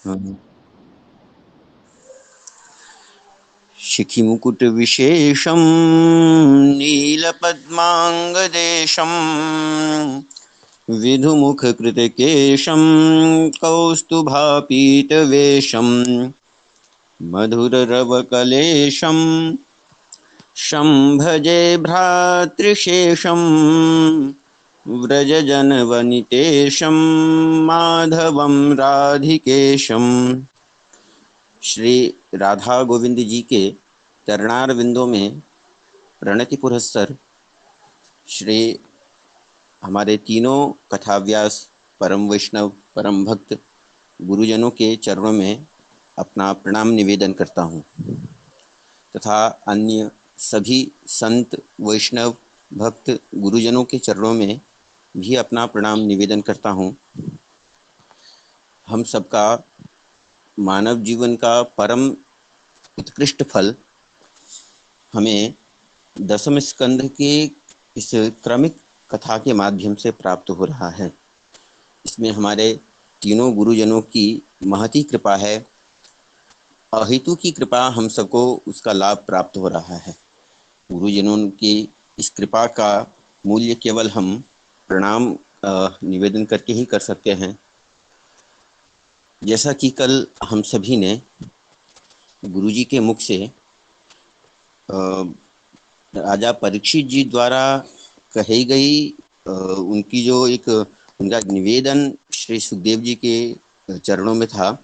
हाँ। शिखिमुकुटविशेषं नीलपद्माङ्गदेशं विधुमुखकृतकेशं कौस्तुभापीतवेषं मधुररवकलेशं शम्भजे भ्रातृशेषं व्रजजनवनितेशं माधवं राधिकेशम्। श्री राधा गोविंद जी के चरणार विंदों में प्रणति पुरस्सर श्री हमारे तीनों कथाव्यास परम वैष्णव परम भक्त गुरुजनों के चरणों में अपना प्रणाम निवेदन करता हूँ तथा अन्य सभी संत वैष्णव भक्त गुरुजनों के चरणों में भी अपना प्रणाम निवेदन करता हूँ। हम सबका मानव जीवन का परम उत्कृष्ट फल हमें दसम स्कंध के इस क्रमिक कथा के माध्यम से प्राप्त हो रहा है। इसमें हमारे तीनों गुरुजनों की महती कृपा है, अहेतु की कृपा हम सबको उसका लाभ प्राप्त हो रहा है। गुरुजनों की इस कृपा का मूल्य केवल हम प्रणाम निवेदन करके ही कर सकते हैं। जैसा कि कल हम सभी ने गुरुजी के मुख से राजा परीक्षित जी द्वारा कही गई उनकी जो एक उनका निवेदन श्री सुखदेव जी के चरणों में था,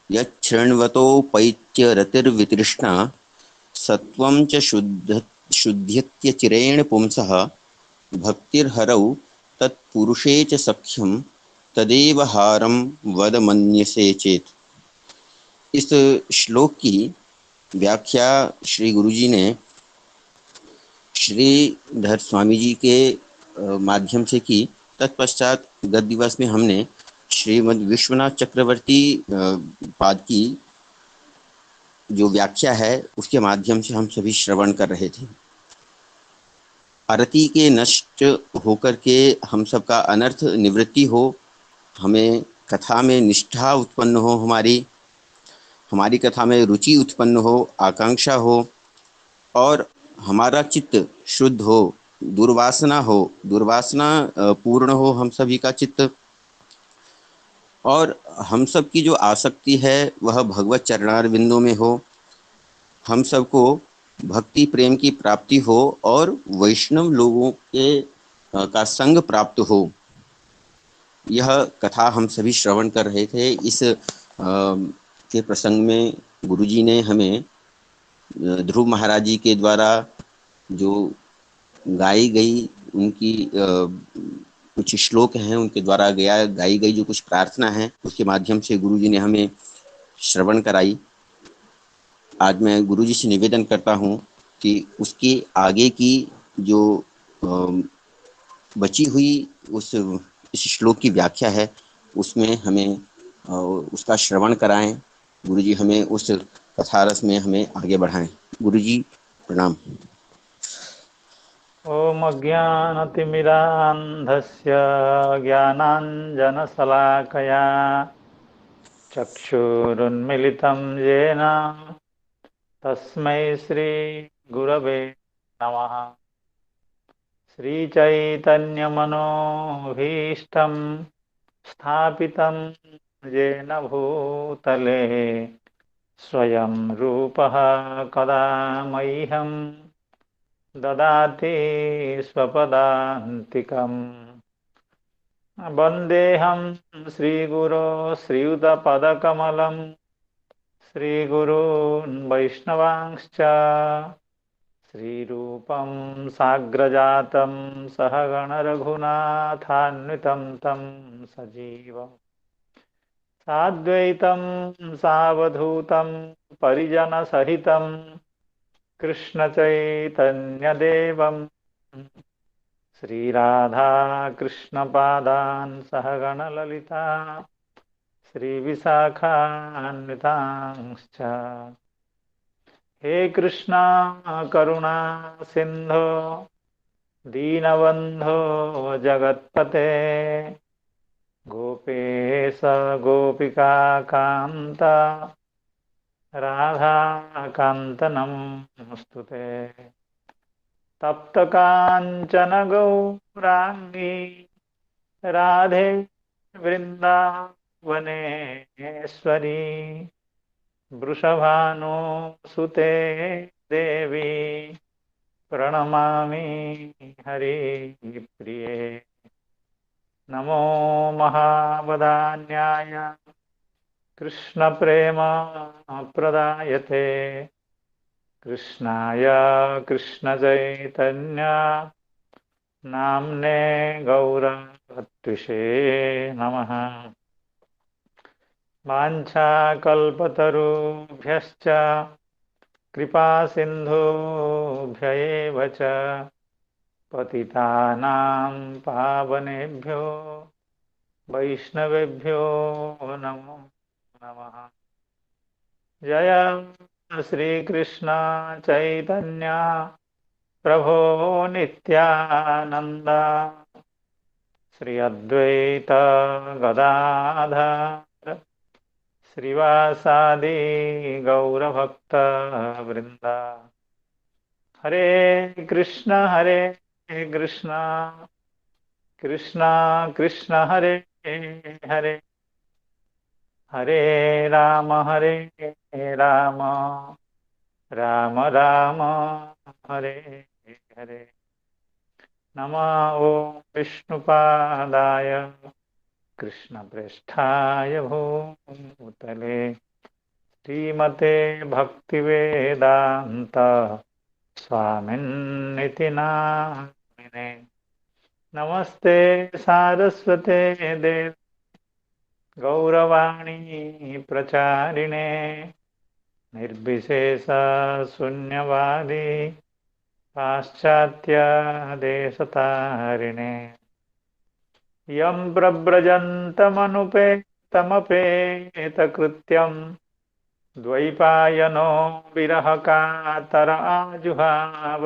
यच्छृण्वतोपैत्य रतिर्वितृष्णा सत्वं च शुद्ध्यत्य चिरेण पुंसः भक्तिर्हरौ तत्पुरुषे च सख्यं तदेव हारं वद मन्यसे चेत। इस श्लोक की व्याख्या श्री गुरुजी ने श्रीधर स्वामी जी के माध्यम से की। तत्पश्चात गत दिवस में हमने श्रीमद् विश्वनाथ चक्रवर्ती पाद की जो व्याख्या है उसके माध्यम से हम सभी श्रवण कर रहे थे। आरती के नष्ट होकर के हम सबका अनर्थ निवृत्ति हो, हमें कथा में निष्ठा उत्पन्न हो, हमारी कथा में रुचि उत्पन्न हो, आकांक्षा हो और हमारा चित्त शुद्ध हो, दुर्वासना पूर्ण हो हम सभी का चित्त, और हम सब की जो आसक्ति है वह भगवत चरणार बिंदु में हो, हम सबको भक्ति प्रेम की प्राप्ति हो और वैष्णव लोगों के का संग प्राप्त हो। यह कथा हम सभी श्रवण कर रहे थे। इस के प्रसंग में गुरुजी ने हमें ध्रुव महाराज जी के द्वारा जो गाई गई उनकी कुछ श्लोक हैं, उनके द्वारा गाई गई जो कुछ प्रार्थना है उसके माध्यम से गुरुजी ने हमें श्रवण कराई। आज मैं गुरुजी से निवेदन करता हूँ कि उसके आगे की जो बची हुई इस श्लोक की व्याख्या है उसमें हमें उसका श्रवण कराएं। गुरुजी हमें उस कथारस में हमें आगे बढ़ाएं। गुरुजी प्रणाम। ओम अज्ञानतिमिरान्धस्य ज्ञानाञ्जनशलाकया चक्षुरुन्मिलितं येन तस्मै श्रीगुरवे नमः। श्रीचैतन्यमनोभीष्टं स्थापितं येन भूतले स्वयं रूपः कदा मह्यं ददाति स्वपदान्तिकम्। वन्देऽहं श्रीगुरो श्रीयुतपदकमलं श्रीगुरून् वैष्णवांश्च श्रीरूपं साग्रजातं सहगणरघुनाथान्वितं तं सजीवम् साद्वैतं सावधूतं परिजनसहितं कृष्णचैतन्यदेवं श्रीराधाकृष्णपादान् सहगणललिता श्रीविशाखान्वितांश्च। हे कृष्णा करुणा सिन्धो दीनबन्धो जगत्पते गोपेश गोपिका कांत राधाकांत नमोस्तुते। तप्त कांचन गौरांगी राधे वृंदावनेश्वरी वृषभानुसुते देवी प्रणमामि हरिप्रिये। नमो महावदान्याय कृष्णप्रेम प्रदायते कृष्णाय कृष्णचैतन्य नाम्ने गौरवत्विषे नमः। वाञ्छाकल्पतरुभ्यश्च कृपासिन्धुभ्य एव च पतितानां पावनेभ्यो वैष्णवेभ्यो नमो नमः। जय श्रीकृष्ण चैतन्य प्रभो नित्यानंद श्री अद्वैत गदाधर श्रीवासादि गौरभक्त वृंद। हरे कृष्ण कृष्ण कृष्ण कृष्ण हरे हरे हरे राम राम राम हरे हरे। नमः ओं विष्णुपादाय कृष्णप्रेष्ठाय भूतले श्रीमते भक्तिवेदांत स्वामिन्निति नामिने। नमस्ते सारस्वते देव गौरवाणी प्रचारिणे निर्विशेष शून्यवादी पाश्चात्य देशतारिणे। यं प्रव्रजन्तमनुपेतमपेतकृत्यं द्वैपायनो विरहकातर आजुहाव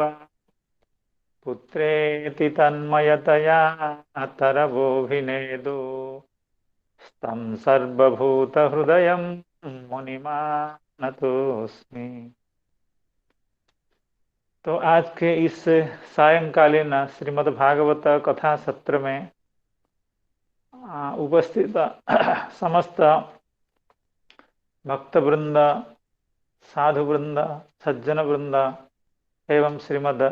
पुत्रेति तन्मयतया तरवोभिनेदु तं सर्वभूतहृदयं मुनिमानतोऽस्मि। तो आज के इस सायंकालीन श्रीमद् भागवत कथा सत्र में उपस्थित समस्त भक्त वृंद, साधु वृंद, सज्जन वृंद एवं श्रीमद्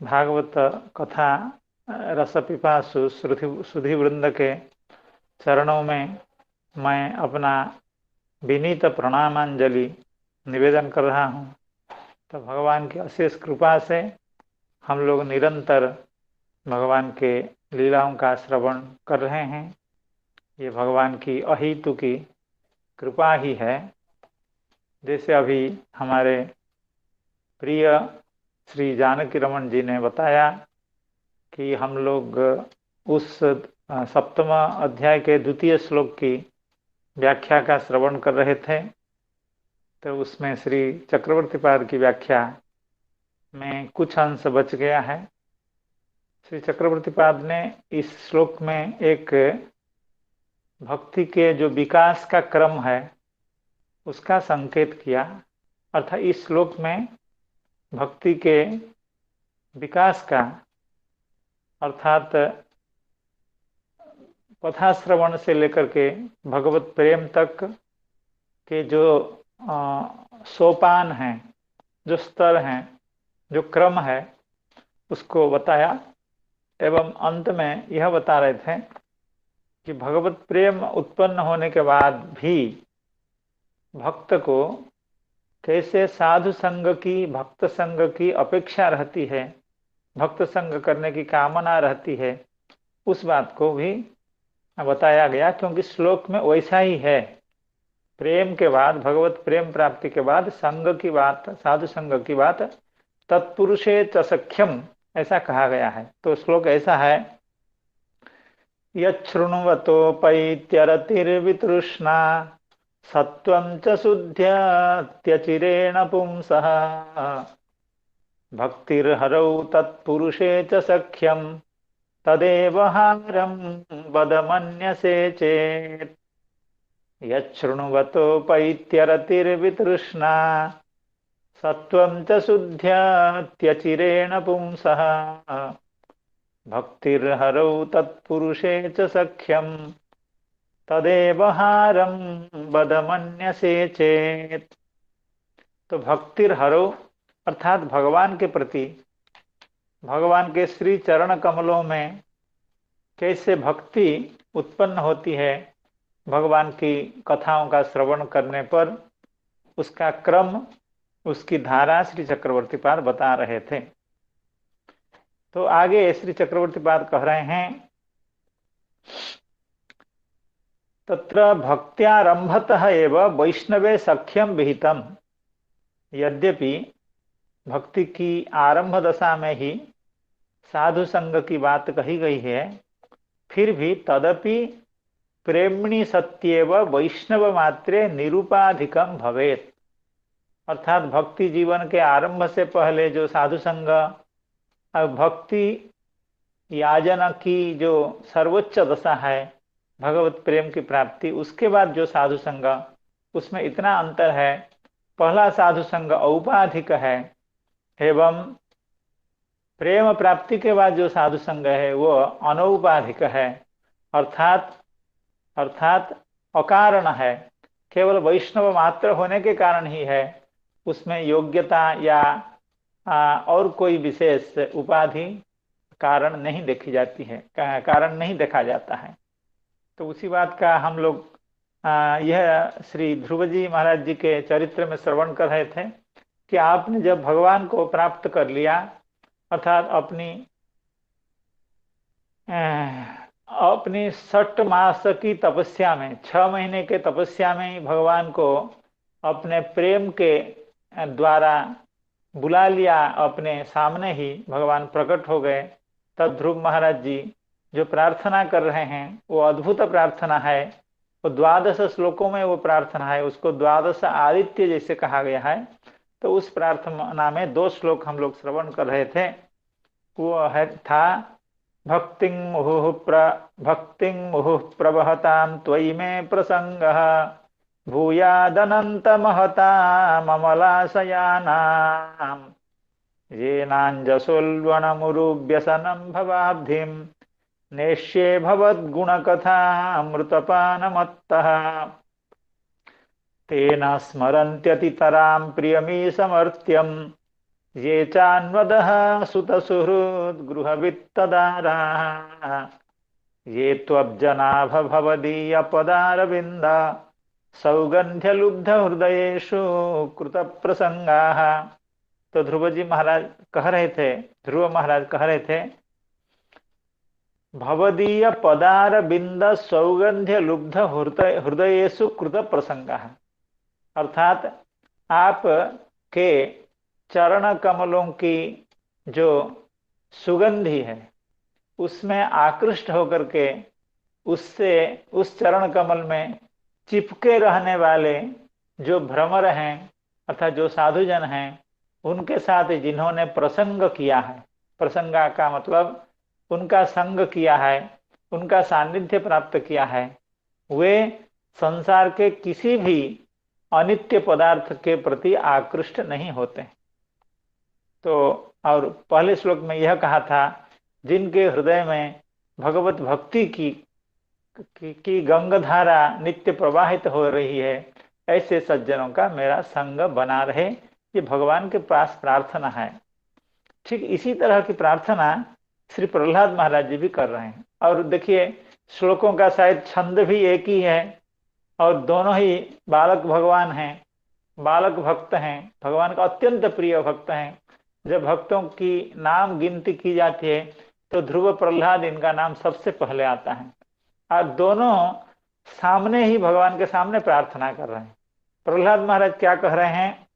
भागवत कथा रस पिपासु सुधि वृंद के चरणों में मैं अपना विनीत प्रणामांजलि निवेदन कर रहा हूँ। तो भगवान की अशेष कृपा से हम लोग निरंतर भगवान के लीलाओं का श्रवण कर रहे हैं। ये भगवान की अहेतु की कृपा ही है। जैसे अभी हमारे प्रिय श्री जानकी रमन जी ने बताया कि हम लोग उस सप्तम अध्याय के द्वितीय श्लोक की व्याख्या का श्रवण कर रहे थे। तो उसमें श्री चक्रवर्ती पाद की व्याख्या में कुछ अंश बच गया है। श्री चक्रवर्ती पाद ने इस श्लोक में एक भक्ति के जो विकास का क्रम है उसका संकेत किया। अर्थात इस श्लोक में भक्ति के विकास का अर्थात कथाश्रवण से लेकर के भगवत प्रेम तक के जो सोपान हैं, जो स्तर हैं, जो क्रम है उसको बताया। एवं अंत में यह बता रहे थे कि भगवत प्रेम उत्पन्न होने के बाद भी भक्त को कैसे साधु संग की, भक्त संग की अपेक्षा रहती है, भक्त संग करने की कामना रहती है, उस बात को भी बताया गया। क्योंकि श्लोक में वैसा ही है, प्रेम के बाद, भगवत प्रेम प्राप्ति के बाद संग की बात, साधु संग की बात, तत्पुरुषे च सख्यम ऐसा कहा गया है। तो श्लोक ऐसा है, यच्छृण्वतोपैत्यरतिर्वितृष्णा सत्वं च शुद्ध्यत्यचिरेण पुंसः भक्तिर्हरौ तत्पुरुषे च सख्यम तदेव हारं वद मन्यसे चेत् यच्छृणुवतोपैत्यरतिर्वितृष्णा सत्वं च शुद्ध्यत्यचिरेण पुंसः भक्तिर्हरौ तत्पुरुषे च सख्यं तदेव हारं वद मन्यसे चेत्। तो भक्तिर्हरौ अर्थात भगवान के प्रति, भगवान के श्री चरण कमलों में कैसे भक्ति उत्पन्न होती है, भगवान की कथाओं का श्रवण करने पर उसका क्रम, उसकी धारा श्री चक्रवर्ती पाद बता रहे थे। तो आगे श्री चक्रवर्ती पाद कह रहे हैं, तत्र भक्त्यारंभतः एव वैष्णवे सख्यम विहितम। यद्यपि भक्ति की आरंभ दशा में ही साधु संग की बात कही गई है, फिर भी तदपि प्रेमणि सत्येव वैष्णव मात्रे निरूपाधिकम भवेत्। अर्थात भक्ति जीवन के आरंभ से पहले जो साधु संग, भक्ति याजना की जो सर्वोच्च दशा है भगवत प्रेम की प्राप्ति, उसके बाद जो साधु संग, उसमें इतना अंतर है। पहला साधु संग औपाधिक है एवं प्रेम प्राप्ति के बाद जो साधु संग है वो अनौपाधिक है, अर्थात अकारण है, केवल वैष्णव मात्र होने के कारण ही है, उसमें योग्यता या और कोई विशेष उपाधि कारण नहीं देखी जाती है, कारण नहीं देखा जाता है। तो उसी बात का हम लोग यह श्री ध्रुव जी महाराज जी के चरित्र में श्रवण कर रहे थे कि आपने जब भगवान को प्राप्त कर लिया, अर्थात अपनी 6 मास की तपस्या में, 6 महीने के तपस्या में ही भगवान को अपने प्रेम के द्वारा बुला लिया, अपने सामने ही भगवान प्रकट हो गए। तब ध्रुव महाराज जी जो प्रार्थना कर रहे हैं वो अद्भुत प्रार्थना है, वो 12 श्लोकों में वो प्रार्थना है, उसको 12 आदित्य जैसे कहा गया है। तो उस प्रार्थना में 2 श्लोक हम लोग श्रवण कर रहे थे। वो था भक्तिं मुहुः प्रवहतां त्वयि मे प्रसंगः भूयादनंत महताममलाशयानां येनाञ्जसोल्वणमुरुव्यसनं भवाब्धिं नेष्ये भवद्गुणकथामृतपानमत्तः तेन स्मरन्त्यतितरां प्रियमीशमर्त्यं ये चान्वदः सुतसुहृद्गृहवित्तदाराः ये त्वब्जनाभ भवदीयपदारविन्द सौगन्ध्यलुब्ध हृदयेषु कृत प्रसंगाः। तो ध्रुव जी महाराज कह रहे थे, ध्रुव महाराज कह रहे थे, भवदीय पदार बिंद सौगंध्य लुब्ध हृदयेषु कृत प्रसंगाः। अर्थात आप के चरण कमलों की जो सुगंधि है उसमें आकृष्ट होकर के उससे, उस चरण कमल में चिपके रहने वाले जो भ्रमर हैं, अर्थात जो साधुजन हैं, उनके साथ जिन्होंने प्रसंग किया है, प्रसंगा का मतलब उनका संग किया है, उनका सानिध्य प्राप्त किया है, वे संसार के किसी भी अनित्य पदार्थ के प्रति आकृष्ट नहीं होते। तो और पहले श्लोक में यह कहा था, जिनके हृदय में भगवत भक्ति की गंगाधारा नित्य प्रवाहित हो रही है, ऐसे सज्जनों का मेरा संग बना रहे, ये भगवान के पास प्रार्थना है। ठीक इसी तरह की प्रार्थना श्री प्रहलाद महाराज जी भी कर रहे हैं। और देखिए श्लोकों का शायद छंद भी एक ही है और दोनों ही बालक भगवान हैं, बालक भक्त हैं, भगवान का अत्यंत प्रिय भक्त हैं। जब भक्तों की नाम गिनती की जाती है तो ध्रुव प्रहलाद इनका नाम सबसे पहले आता है और दोनों सामने ही भगवान के सामने प्रार्थना कर रहे हैं। प्रहलाद महाराज क्या कह रहे हैं?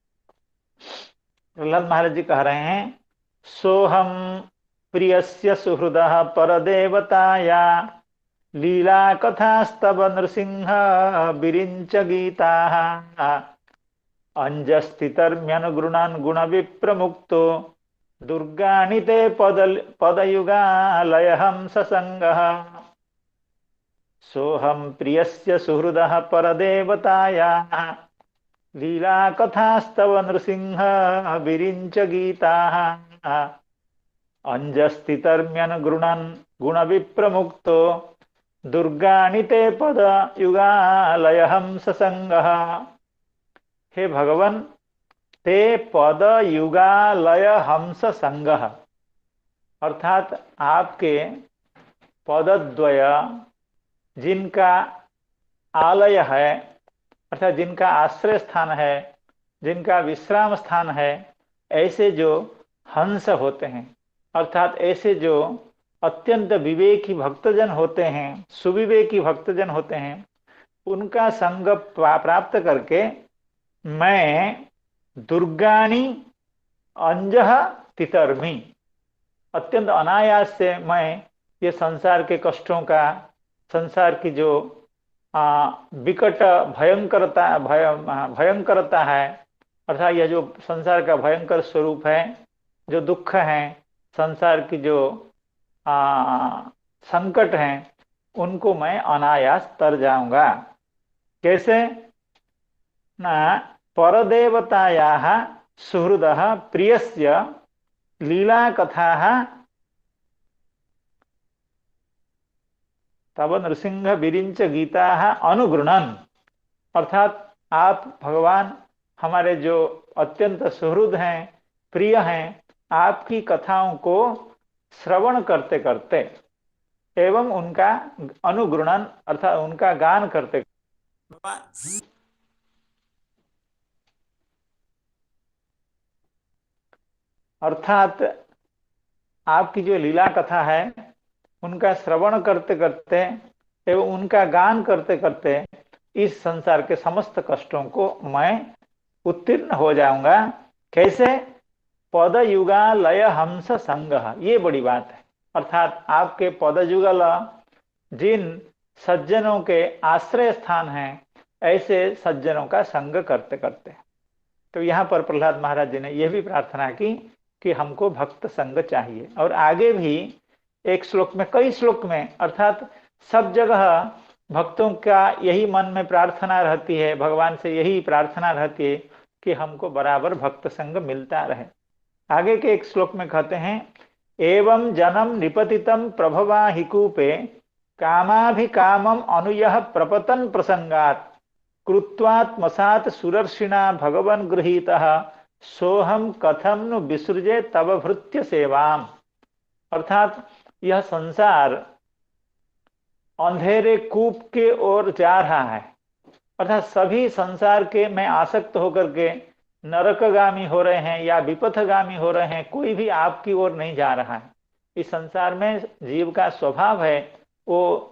प्रहलाद महाराज जी कह रहे हैं, सोहम प्रियस्य सुहृदः परदेवताया लीला कथास्तव नृसिंह विरिंच गीताः अंजस्थितर्म्यनुगृणान् गुण विप्रमुक्तो दुर्गाणि ते पदयुगालय हंससङ्गः सोऽहं प्रियस्य सुहृदः परदेवतायाः लीलाकथास्तव नृसिंह विरिञ्च गीताः अञ्जस्तितर्म्यनुगृणन् गुणविप्रमुक्तो दुर्गाणि ते पदयुगालय हंससङ्गः। हे भगवन, ते पद युगालय हंस संग, अर्थात आपके पदद्वय जिनका आलय है, अर्थात जिनका आश्रय स्थान है, जिनका विश्राम स्थान है, ऐसे जो हंस होते हैं, अर्थात ऐसे जो अत्यंत विवेकी भक्तजन होते हैं, सुविवेकी भक्तजन होते हैं, उनका संग प्राप्त करके मैं दुर्गाणी अंजह तितर्मी, अत्यंत अनायास से मैं ये संसार के कष्टों का, संसार की जो विकट भयंकरता है, अर्थात यह जो संसार का भयंकर स्वरूप है, जो दुख है, संसार की जो संकट हैं, उनको मैं अनायास तर जाऊंगा। कैसे? न परदेवतायाः सुहृदः प्रियस्य लीलाकथाः तब नृसिंह विरिंच गीताः अनुगृणन्, अर्थात आप भगवान हमारे जो अत्यंत सुहृद हैं, प्रिय हैं, आपकी कथाओं को श्रवण करते करते एवं उनका अनुगृणन अर्थात उनका गान करते, अर्थात आपकी जो लीला कथा है उनका श्रवण करते करते एवं उनका गान करते करते इस संसार के समस्त कष्टों को मैं उत्तीर्ण हो जाऊंगा। कैसे? पद युगालय हंस संग, ये बड़ी बात है। अर्थात आपके पद युगल जिन सज्जनों के आश्रय स्थान हैं, ऐसे सज्जनों का संग करते करते। तो यहाँ पर प्रहलाद महाराज जी ने यह भी प्रार्थना की कि हमको भक्त संग चाहिए। और आगे भी एक श्लोक में, कई श्लोक में, अर्थात सब जगह भक्तों का यही मन में प्रार्थना रहती है, भगवान से यही प्रार्थना रहती है कि हमको बराबर भक्त संग मिलता रहे। आगे के एक श्लोक में कहते हैं, एवं जनम निपतितम प्रभवा हिकूपे कामाभिकामम अनुयः प्रपतन प्रसंगात कृत्वात्मसात सुरर्षिणा भगवन गृहीतः सोहम कथम नु विसृजे तव भृत्य सेवाम। अर्थात यह संसार अंधेरे कूप के ओर जा रहा है, अर्थात सभी संसार के में आसक्त होकर के नरकगामी हो रहे हैं या विपथगामी हो रहे हैं, कोई भी आपकी ओर नहीं जा रहा है। इस संसार में जीव का स्वभाव है, वो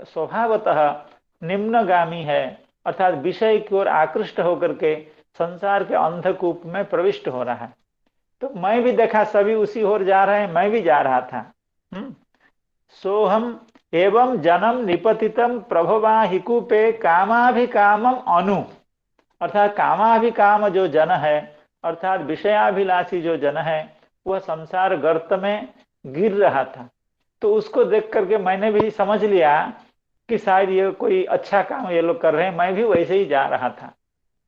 स्वभावतः निम्नगामी है, अर्थात विषय की ओर आकृष्ट होकर के संसार के अंधकूप में प्रविष्ट हो रहा है। तो मैं भी देखा सभी उसी ओर जा रहे हैं, मैं भी जा रहा था। सोहम एवं जनम निपतितम प्रभवा हिकूपे कामाभिकामम अनु, अर्थात कामाभिकाम जो जन है, अर्थात विषयाभिलाषी जो जन है, वह संसार गर्त में गिर रहा था। तो उसको देख करके मैंने भी समझ लिया कि शायद ये कोई अच्छा काम ये लोग कर रहे हैं, मैं भी वैसे ही जा रहा था।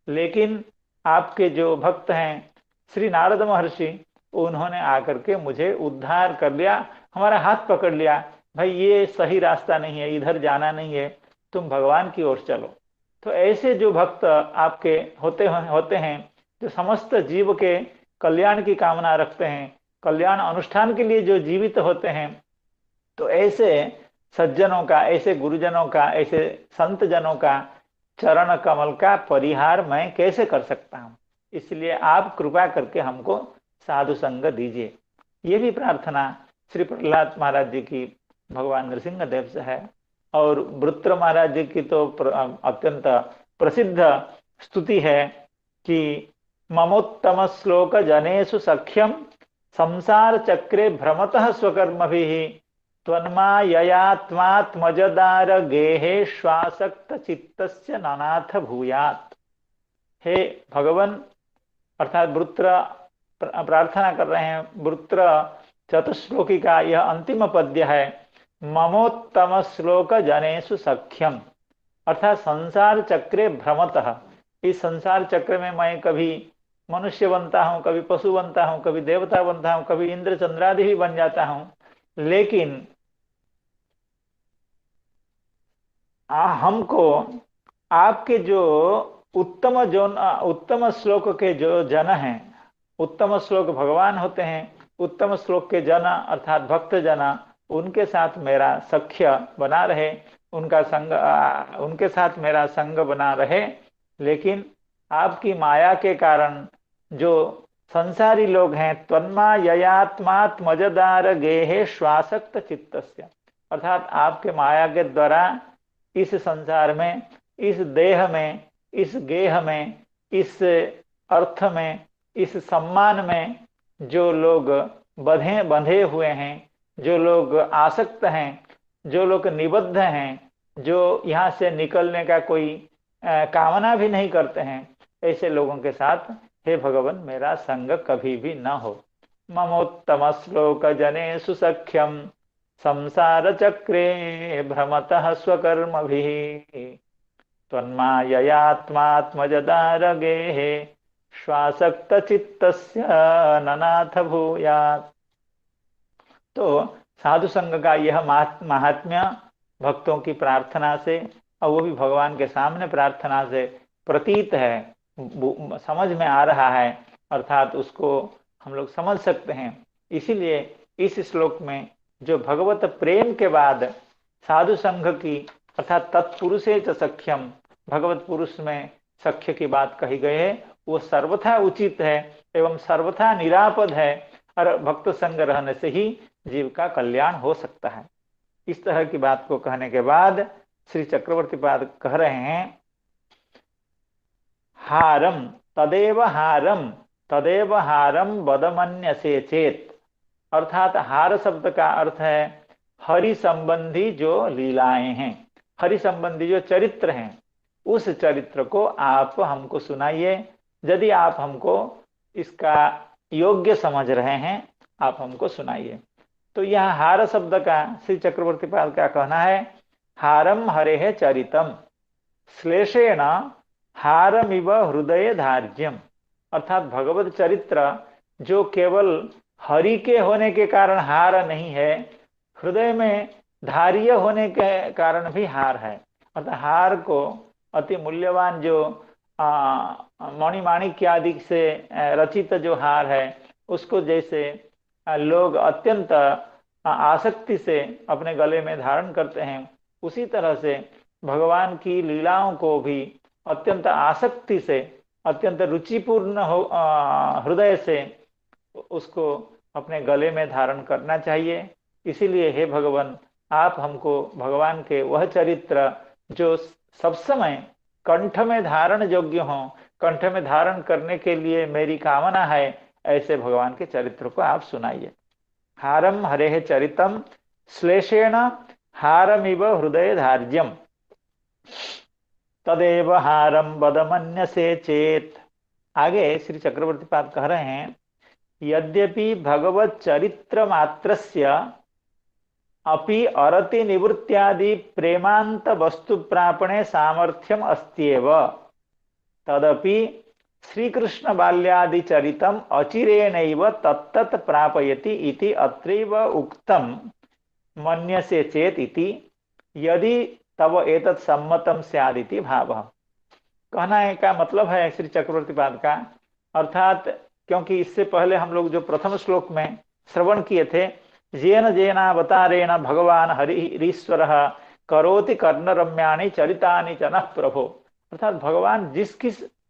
लेकिन आपके जो भक्त हैं श्री नारद महर्षि, उन्होंने आकर के मुझे उद्धार कर लिया, हमारा हाथ पकड़ लिया, भाई ये सही रास्ता नहीं है, इधर जाना नहीं है, तुम भगवान की ओर चलो। तो ऐसे जो भक्त आपके होते हैं जो समस्त जीव के कल्याण की कामना रखते हैं, कल्याण अनुष्ठान के लिए जो जीवित होते हैं, तो ऐसे सज्जनों का, ऐसे गुरुजनों का, ऐसे संत जनों का चरण कमल का परिहार मैं कैसे कर सकता हूँ? इसलिए आप कृपा करके हमको साधु संग दीजिए। ये भी प्रार्थना श्री प्रहलाद महाराज जी की भगवान नृसिंह देव से है। और वृत्र महाराज जी की तो अत्यंत प्रसिद्ध स्तुति है कि ममोत्तम श्लोक जनेषु सख्यम संसार चक्रे भ्रमतः स्वकर्मभिः त्वन्माययात्मात्मजदार गेहे श्वासक्त चित्तस्य नानाथ भूयात्। हे भगवन, अर्थात वृत्र प्रार्थना कर रहे हैं। वृत्र चतुश्लोकी का यह अंतिम पद्य है। ममोत्तम श्लोक जनेषु सख्यम, अर्थात संसार चक्रे भ्रमतः, इस संसार चक्र में मैं कभी मनुष्य बनता हूँ, कभी पशु बनता हूँ, कभी देवता बनता हूँ, कभी इंद्र चंद्रादि भी बन जाता हूँ, लेकिन हमको आपके जो उत्तम श्लोक के जो जन हैं, उत्तम श्लोक भगवान होते हैं, उत्तम श्लोक के जन अर्थात भक्त जना, उनके साथ मेरा सख्य बना रहे, उनका संग उनके साथ मेरा संग बना रहे। लेकिन आपकी माया के कारण जो संसारी लोग हैं, त्वन्माययात्मात्मजदार गेहे श्वासक्त चित्तस्य, अर्थात आपके माया के द्वारा इस संसार में, इस देह में, इस गेह में, इस अर्थ में, इस सम्मान में जो लोग बंधे बंधे हुए हैं, जो लोग आसक्त हैं, जो लोग निबद्ध हैं, जो यहाँ से निकलने का कोई कामना भी नहीं करते हैं, ऐसे लोगों के साथ हे भगवान मेरा संग कभी भी न हो। ममोत्तम श्लोक जनेषु सख्यम संसार चक्रे भ्रमतः स्वकर्म भी, त्वन्माययात्मात्मजदार गेहे श्वासक्त चित्तस्य ननाथ भूयात्। तो साधु संग का यह महात्म्य भक्तों की प्रार्थना से, और वो भी भगवान के सामने प्रार्थना से प्रतीत है, समझ में आ रहा है, अर्थात उसको हम लोग समझ सकते हैं। इसीलिए इस श्लोक में जो भगवत प्रेम के बाद साधु संघ की अर्थात तत्पुरुषे च सख्यम, भगवत पुरुष में सख्य की बात कही गई है, वो सर्वथा उचित है एवं सर्वथा निरापद है, और भक्त संग रहने से ही जीव का कल्याण हो सकता है। इस तरह की बात को कहने के बाद श्री चक्रवर्ती पाद कह रहे हैं, हारम तदेव हारम बदमन्यसे चेत, अर्थात हार शब्द का अर्थ है हरि संबंधी जो लीलाएं हैं, हरि संबंधी जो चरित्र हैं, उस चरित्र को आप हमको सुनाइए। यदि आप हमको इसका योग्य समझ रहे हैं, आप हमको सुनाइए। तो यह हार शब्द का श्री चक्रवर्ती पाल का कहना है, हारम हरे चरितम श्लेषेण हारमिव हृदय धार्यम, अर्थात भगवत चरित्र जो केवल हरि के होने के कारण हार नहीं है, हृदय में धार्य होने के कारण भी हार है। अर्थात हार को अति मूल्यवान जो मणिमाणिक्य आदि से रचित जो हार है, उसको जैसे लोग अत्यंत आसक्ति से अपने गले में धारण करते हैं, उसी तरह से भगवान की लीलाओं को भी अत्यंत आसक्ति से, अत्यंत रुचिपूर्ण हृदय से उसको अपने गले में धारण करना चाहिए। इसीलिए हे भगवान, आप हमको भगवान के वह चरित्र जो सब समय कंठ में धारण योग्य हो, कंठ में धारण करने के लिए मेरी कामना है, ऐसे भगवान के चरित्र को आप सुनाइए। हारम हरे चरितम श्लेषेण हारमिव हृदय धार्यम तदेव हारम बदमन्यसे चेत। आगे श्री चक्रवर्ती पाद कह रहे हैं, यद्यपि भगवत चरित्र मात्रस्य अपि अरति निवृत्त्यादि प्रेमांत वस्तु प्रापणे सामर्थ्यम अस्त्येव, तदपि श्रीकृष्ण बाल्यादि चरितम अचिरेणैव तत्तत् प्रापयति इति अत्रैव उक्तम मन्यसे चेत इति, यदि तब एतत् सम्मतम स्यादिति भावः। कहना है का मतलब है श्री चक्रवर्ती पाद का, अर्थात क्योंकि इससे पहले हम लोग जो प्रथम श्लोक में श्रवण किए थे, जेन जेनावतारेण भगवान हरिश्वर करोति कर्णरम्याणि चरितानि च नः प्रभो, अर्थात भगवान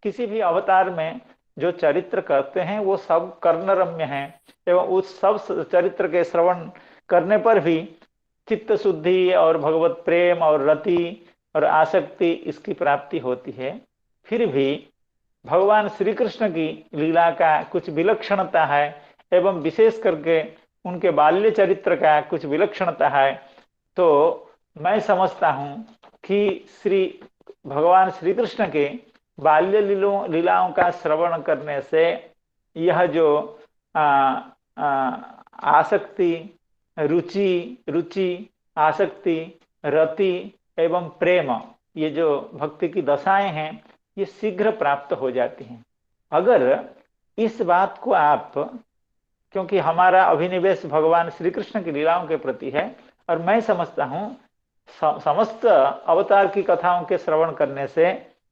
किसी भी अवतार में जो चरित्र करते हैं वो सब कर्णरम्य हैं, एवं उस सब चरित्र के श्रवण करने पर भी चित्त शुद्धि और भगवत प्रेम और रति और आसक्ति इसकी प्राप्ति होती है। फिर भी भगवान श्री कृष्ण की लीला का कुछ विलक्षणता है, एवं विशेष करके उनके बाल्य चरित्र का कुछ विलक्षणता है। तो मैं समझता हूं कि भगवान श्री कृष्ण के बाल्य लीलाओं का श्रवण करने से यह जो आ, आ, आसक्ति, रुचि, रुचि, आसक्ति, रति एवं प्रेम, ये जो भक्ति की दशाएं हैं, ये शीघ्र प्राप्त हो जाती हैं। अगर इस बात को आप, क्योंकि हमारा अभिनिवेश भगवान श्री कृष्ण की लीलाओं के प्रति है, और मैं समझता हूँ समस्त अवतार की कथाओं के श्रवण करने से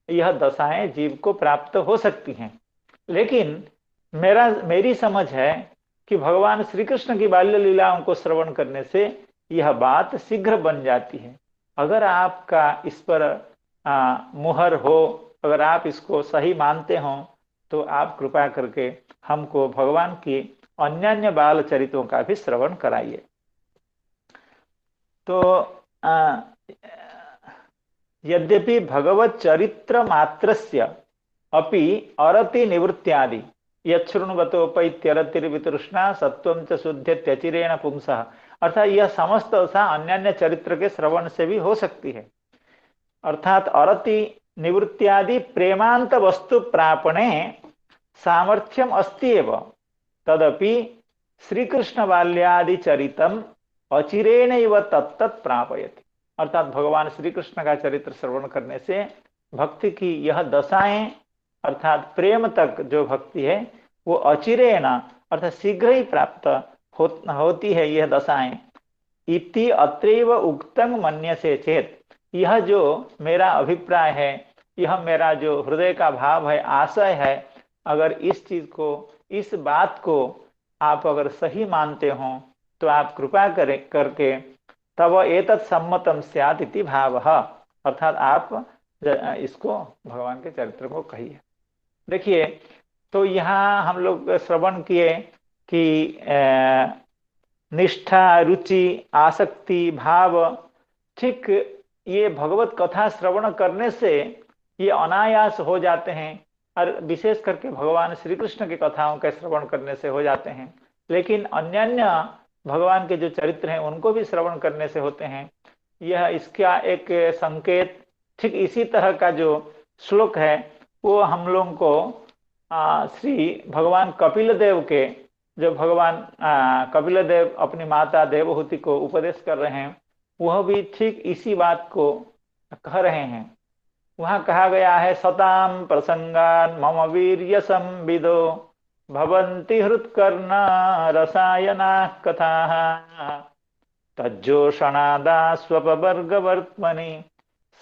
यह दशाएं जीव को प्राप्त हो सकती हैं। लेकिन मेरी समझ है कि भगवान श्री कृष्ण की बाल्य लीलाओं को श्रवण करने से यह बात शीघ्र बन जाती है। अगर आपका इस पर मुहर हो, अगर आप इसको सही मानते हो, तो आप कृपा करके हमको भगवान की अन्य अन्य बाल चरित्रों का भी श्रवण कराइए। तो यद्यपि भगवत चरित्र मात्रस्य अपि अरति निवृत्त्यादि यच्छृण्वतोपैत्यरतिर्वितृष्णा सत्वं च शुद्ध्यत्यचिरेण पुंसः, अर्थात यह समस्त दशा अन्य अन्य चरित्र के श्रवण से भी हो सकती है। अर्थात अरति निवृत्त्यादि प्रेमांत वस्तु प्रापणे सामर्थ्यम अस्ति एव, तदपि श्रीकृष्ण बाल्यादि चरितम अचिरेणैव तत्तत् प्रापयति। अर्थात भगवान श्री कृष्ण का चरित्र श्रवण करने से भक्ति की यह दशाएं, अर्थात प्रेम तक जो भक्ति है, वो अचिरेण अर्थात शीघ्र ही प्राप्त होती है यह दशाएं। इति अत्रैव उक्तं मन्यसे चेत, यह जो मेरा अभिप्राय है, यह मेरा जो हृदय का भाव है, आशय है, अगर इस चीज को, इस बात को आप अगर सही मानते हो, तो आप कृपा करके तब एतत् सम्मतम स्यात् इति भावः, अर्थात आप इसको भगवान के चरित्र को कहिए। देखिए, तो यहाँ हम लोग श्रवण किए कि निष्ठा, रुचि, आसक्ति, भाव, ठीक ये भगवत कथा श्रवण करने से ये अनायास हो जाते हैं, और विशेष करके भगवान श्री कृष्ण की कथाओं के श्रवण करने से हो जाते हैं। लेकिन अन्य अन्य भगवान के जो चरित्र हैं उनको भी श्रवण करने से होते हैं। यह इसका एक संकेत, ठीक इसी तरह का जो श्लोक है वो हम लोगों को श्री भगवान कपिल देव के, जो भगवान कपिल देव अपनी माता देवहूति को उपदेश कर रहे हैं, वह भी ठीक इसी बात को कह रहे हैं। वहां कहा गया है, सताम प्रसंगान मम वीर्य संविदो भवन्ति हृत्कर्ण रसायना कथाः तज्जोषणादास्वपवर्गवर्त्मनि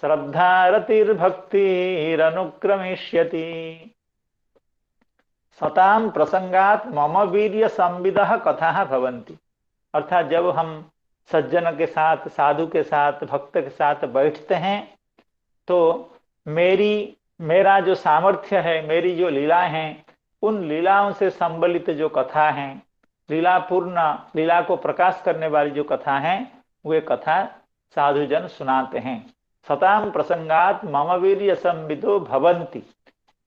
श्रद्धारतिर्भक्तिरनुक्रमिष्यति। सताम प्रसंगात मम वीर्य संविदः कथाः भवन्ति, अर्थात जब हम सज्जन के साथ, साधु के साथ, भक्त के साथ बैठते हैं, तो मेरा जो सामर्थ्य है, मेरी जो लीलाएं हैं, उन लीलाओं से संबलित जो कथा है, लीला को प्रकाश करने वाली जो कथा है, वे कथा साधुजन सुनाते हैं। सताम प्रसंगात मम वीर्य संविदो भवन्ति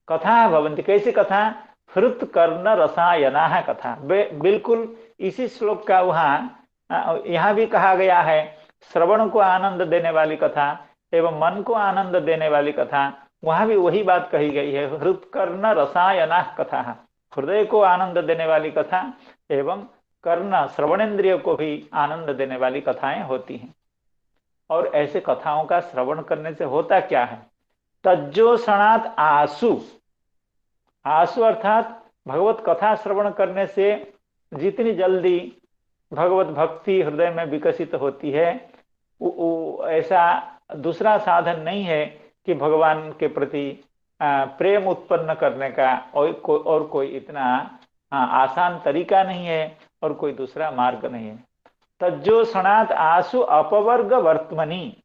कथा भवन्ति, कैसी कथा? हृत्कर्ण रसायना कथा। बिल्कुल इसी श्लोक का यहाँ भी कहा गया है, श्रवण को आनंद देने वाली कथा एवं मन को आनंद देने वाली कथा, वहां भी वही बात कही गई है, हृत्कर्ण रसायना कथा, हृदय को आनंद देने वाली कथा एवं कर्ण श्रवणेन्द्रिय को भी आनंद देने वाली कथाएं होती हैं। और ऐसे कथाओं का श्रवण करने से होता क्या है? तज्जोषणात् आसु, आसु अर्थात भगवत कथा श्रवण करने से जितनी जल्दी भगवत भक्ति हृदय में विकसित होती है, ऐसा दूसरा साधन नहीं है कि भगवान के प्रति प्रेम उत्पन्न करने का और कोई इतना आसान तरीका नहीं है, और कोई दूसरा मार्ग नहीं है। तज्जोषणात् आसु अपवर्ग वर्त्मनि,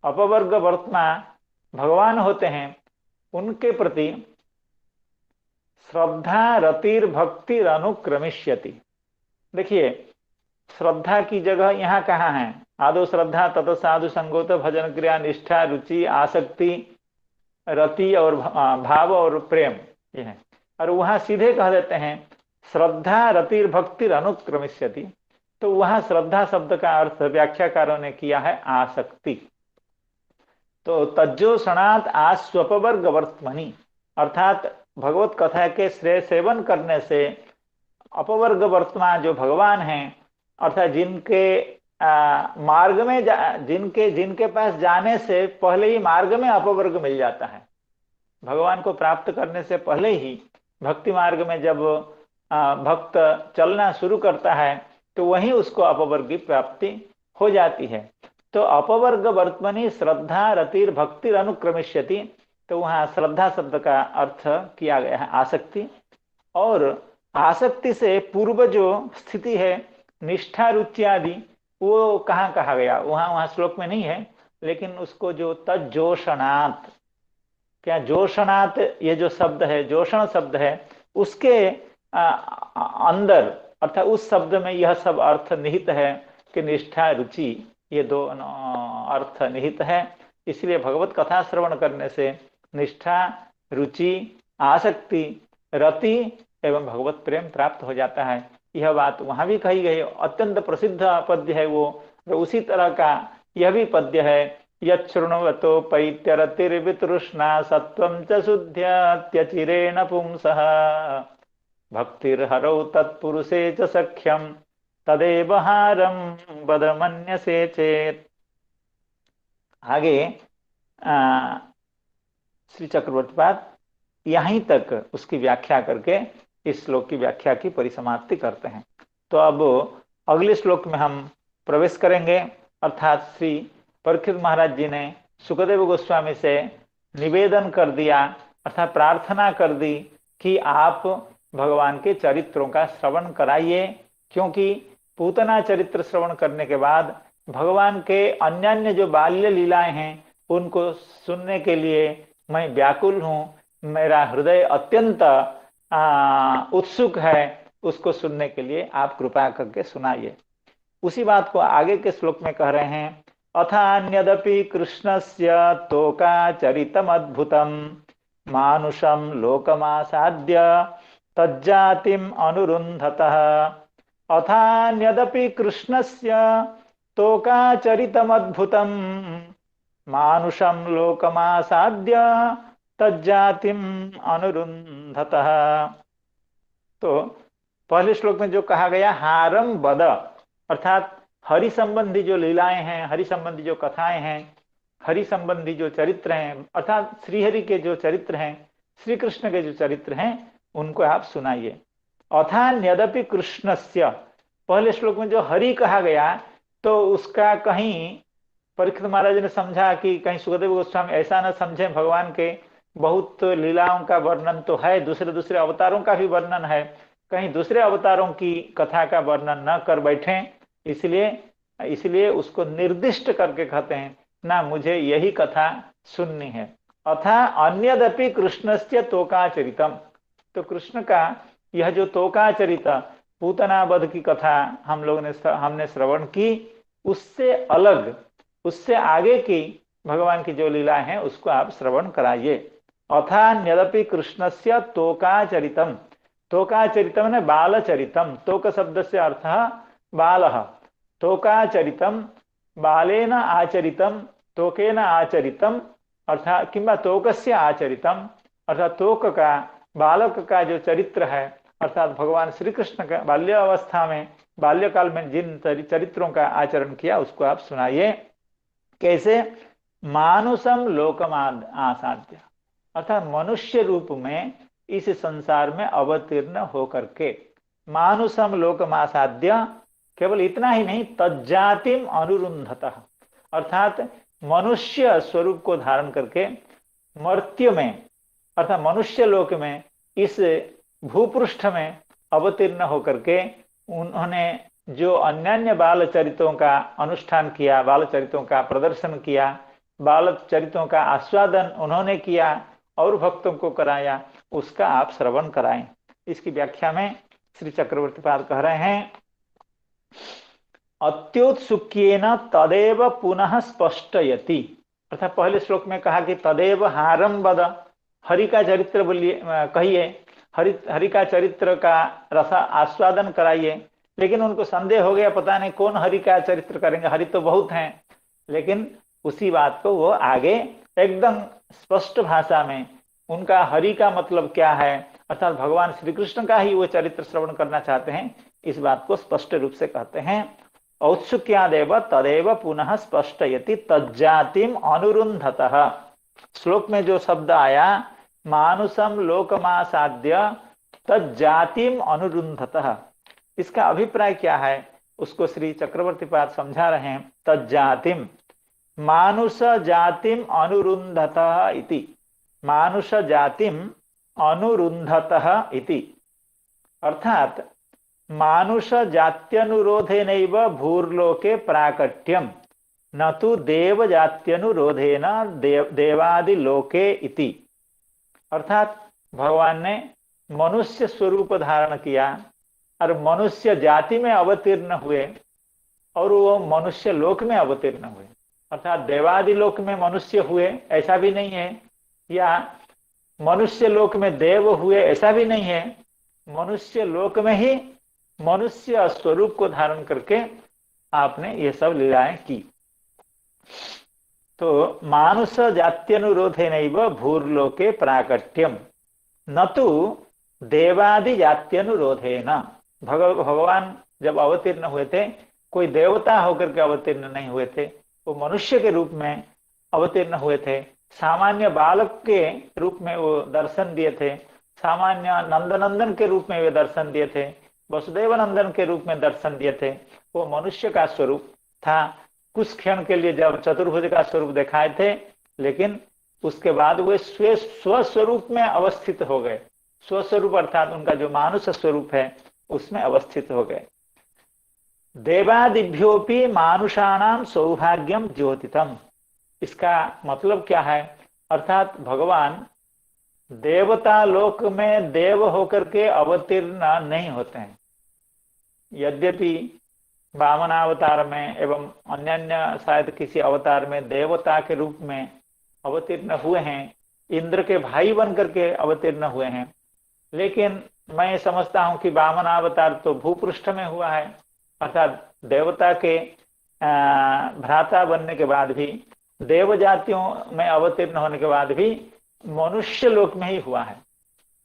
अपवर्ग वर्त्मा भगवान होते हैं, उनके प्रति श्रद्धा रतिर्भक्तिर अनुक्रमिष्यति। देखिए, श्रद्धा की जगह यहाँ कहाँ है? आदो श्रद्धा तत साधु संगोत भजन क्रिया निष्ठा रुचि आसक्ति रति और भाव और प्रेम, ये है। और वहां सीधे कह देते हैं श्रद्धा रतिर भक्तिर अनुक्रमिष्यति, तो वहां श्रद्धा शब्द का अर्थ व्याख्याकारों ने किया है आसक्ति। तो तज्जोषणात् आस्वपवर्ग वर्त्मनि, अर्थात भगवत कथा के श्रेय सेवन करने से अपवर्ग वर्तमान जो भगवान हैं, अर्थात जिनके मार्ग में जिनके जिनके पास जाने से पहले ही मार्ग में अपवर्ग मिल जाता है। भगवान को प्राप्त करने से पहले ही भक्ति मार्ग में जब भक्त चलना शुरू करता है तो वहीं उसको अपवर्ग की प्राप्ति हो जाती है। तो अपवर्ग वर्तमनी श्रद्धा रतिर भक्तिर अनुक्रमिष्यति, तो वहां श्रद्धा शब्द का अर्थ किया गया है आसक्ति, और आसक्ति से पूर्व जो स्थिति है निष्ठा रुचि आदि, वो कहाँ कहा गया, वहां श्लोक में नहीं है, लेकिन उसको जो तज्जोषणात्, क्या जोषणात् ये जो शब्द है, जोषण शब्द है, उसके अंदर अर्थात उस शब्द में यह सब अर्थ निहित है कि निष्ठा रुचि ये दो अर्थ निहित है। इसलिए भगवत कथा श्रवण करने से निष्ठा रुचि आसक्ति रति एवं भगवत प्रेम प्राप्त हो जाता है। यह बात वहां भी कही गई, अत्यंत प्रसिद्ध पद्य है वो। उसी तरह का यह भी पद्य है, यच्छृण्वतो पैत्यरतिर्वितृष्णा सत्वं च शुद्ध्यत्यचिरेण पुंसः भक्तिर्हरौ तत्पुरुषे च सख्यम तदेव हारम बदमन्यसे चेत। आगे श्री चक्रवर्तीपाद यहीं तक उसकी व्याख्या करके इस श्लोक की व्याख्या की परिसमाप्ति करते हैं। तो अब अगले श्लोक में हम प्रवेश करेंगे, अर्थात श्री परीक्षित महाराज जी ने सुखदेव गोस्वामी से निवेदन कर दिया, अर्थात प्रार्थना कर दी कि आप भगवान के चरित्रों का श्रवण कराइए, क्योंकि पूतना चरित्र श्रवण करने के बाद भगवान के अन्य जो बाल्य लीलाएं हैं उनको सुनने के लिए मैं व्याकुल हूँ, मेरा हृदय अत्यंत उत्सुक है, उसको सुनने के लिए आप कृपा करके सुनाइए। उसी बात को आगे के श्लोक में कह रहे हैं, अथान्यदपि कृष्णस्य तोकाचरितमद्भुतम् मानुषं लोकमासाद्य तज्जातिम् अनुरुन्धतः। अथान्यदपि कृष्णस्य तोकाचरितमद्भुतम् मानुषं लोकमासाद्य तज्जातिम् अनुरुन्धतः। तो पहले श्लोक में जो कहा गया हारम बद, अर्थात हरि संबंधी जो लीलाएं हैं, हरि संबंधी जो कथाएं हैं, हरि संबंधी जो चरित्र हैं, अर्थात श्रीहरि के जो चरित्र हैं, श्री कृष्ण के जो चरित्र हैं, उनको आप सुनाइए। अथान्यदपि कृष्णस्य, पहले श्लोक में जो हरि कहा गया तो उसका कहीं परीक्षित महाराज ने समझा कि कहीं सुखदेव गोस्वामी ऐसा न समझे, भगवान के बहुत लीलाओं का वर्णन तो है, दूसरे दूसरे अवतारों का भी वर्णन है, कहीं दूसरे अवतारों की कथा का वर्णन न कर बैठे, इसलिए उसको निर्दिष्ट करके कहते हैं ना, मुझे यही कथा सुननी है। अथा अन्यदपि कृष्णस्य तोकाचरितम, तो कृष्ण का यह जो तोकाचरित पूतना वध की कथा हमने श्रवण की, उससे अलग, उससे आगे की भगवान की जो लीला है उसको आप श्रवण कराइए। अथान्यदपि कृष्णस्य तोकाचरितम, तोकाचरितम ने बालचरितम, तोक शब्द से अर्थ बालः, तोकाचरितम बालेन आचरितम तोकेन आचरितम, अर्थात किंबा तोकस्य आचरितम, अर्थात तोक का बालक का जो चरित्र है, अर्थात भगवान श्री कृष्ण का बाल्यावस्था में बाल्यकाल में जिन चरित्रों का आचरण किया उसको आप सुनाइए। कैसे? मानुषम लोकमाद आसाद्य, अर्थात मनुष्य रूप में इस संसार में अवतीर्ण होकर के, मानुषम लोकमासाद्य, केवल इतना ही नहीं, तज्जातिम अनुरुन्धतः, अर्थात मनुष्य स्वरूप को धारण करके मर्त्य में, अर्थात मनुष्य लोक में, इस भूपृष्ठ में अवतीर्ण होकर के उन्होंने जो अन्य बाल चरित्रों का अनुष्ठान किया, बाल चरित्रों का प्रदर्शन किया, बाल चरित्रों का आस्वादन उन्होंने किया और भक्तों को कराया, उसका आप श्रवण कराएं। इसकी व्याख्या में श्री चक्रवर्तीपाद कह रहे हैं, अत्युत्सुक्येन तदेव पुनः स्पष्टयति, अर्थात पहले श्लोक में कहा कि तदेव हारम वद, हरि का चरित्र बोलिए, कहिए, हरि का चरित्र का रस आस्वादन कराइए। लेकिन उनको संदेह हो गया, पता नहीं कौन हरि का चरित्र करेंगे, हरि तो बहुत हैं। लेकिन उसी बात को वो आगे एकदम स्पष्ट भाषा में उनका हरि का मतलब क्या है, अर्थात भगवान श्री कृष्ण का ही वो चरित्र श्रवण करना चाहते हैं, इस बात को स्पष्ट रूप से कहते हैं। औत्सुक्यादेव तदेव पुनः स्पष्टयति तज्जातिम अनुरुन्धतः। श्लोक में जो शब्द आया मानुषम लोकमासाद्य तज्जातिम अनुरुन्धतः, इसका अभिप्राय क्या है उसको श्री चक्रवर्ती पाद समझा रहे हैं। तज्जातिम मानुष जातिम अनुरुन्धतः इति, मानुष जातिम अनुरुन्धतः इति, अर्थात मानुष जात्यनुरोधेनैव भूर्लोके प्राकट्यम न तो देव जात्यनुरोधेन देवादिलोके इति। अर्थात भगवान ने मनुष्य स्वरूप धारण किया और मनुष्य जाति में अवतीर्ण हुए और वो मनुष्य लोक में अवतीर्ण हुए, अर्थात देवादि लोक में मनुष्य हुए ऐसा भी नहीं है, या मनुष्य लोक में देव हुए ऐसा भी नहीं है। मनुष्य लोक में ही मनुष्य स्वरूप को धारण करके आपने ये सब लीलाएं की। तो मानुष जात्यनुरोधेनैव भूर्लोके प्राकट्यम न तो देवादि जात्यनुरोधेन। भगवान जब अवतीर्ण हुए थे कोई देवता होकर के अवतीर्ण नहीं हुए थे, वो मनुष्य के रूप में अवतीर्ण हुए थे। सामान्य बालक के रूप में वो दर्शन दिए थे, सामान्य नंदनंदन के रूप में वे दर्शन दिए थे, वसुदेव नंदन के रूप में दर्शन दिए थे। वो मनुष्य का स्वरूप था। कुछ क्षण के लिए जब चतुर्भुज का स्वरूप दिखाए थे, लेकिन उसके बाद वे स्वस्वरूप में अवस्थित हो गए। स्वस्वरूप अर्थात उनका जो मानुष स्वरूप है उसमें अवस्थित हो गए। देवादिभ्योपि मानुषाणाम सौभाग्यम ज्योतितम, इसका मतलब क्या है, अर्थात भगवान देवता लोक में देव होकर के अवतीर्ण नहीं होते हैं। यद्यपि वामनावतार में एवं अन्य शायद किसी अवतार में देवता के रूप में अवतीर्ण हुए हैं, इंद्र के भाई बन करके अवतीर्ण हुए हैं, लेकिन मैं समझता हूं कि वामनावतार तो भूपृष्ठ में हुआ है, अर्थात देवता के भ्राता बनने के बाद भी, देव जातियों में अवतीर्ण होने के बाद भी मनुष्य लोक में ही हुआ है।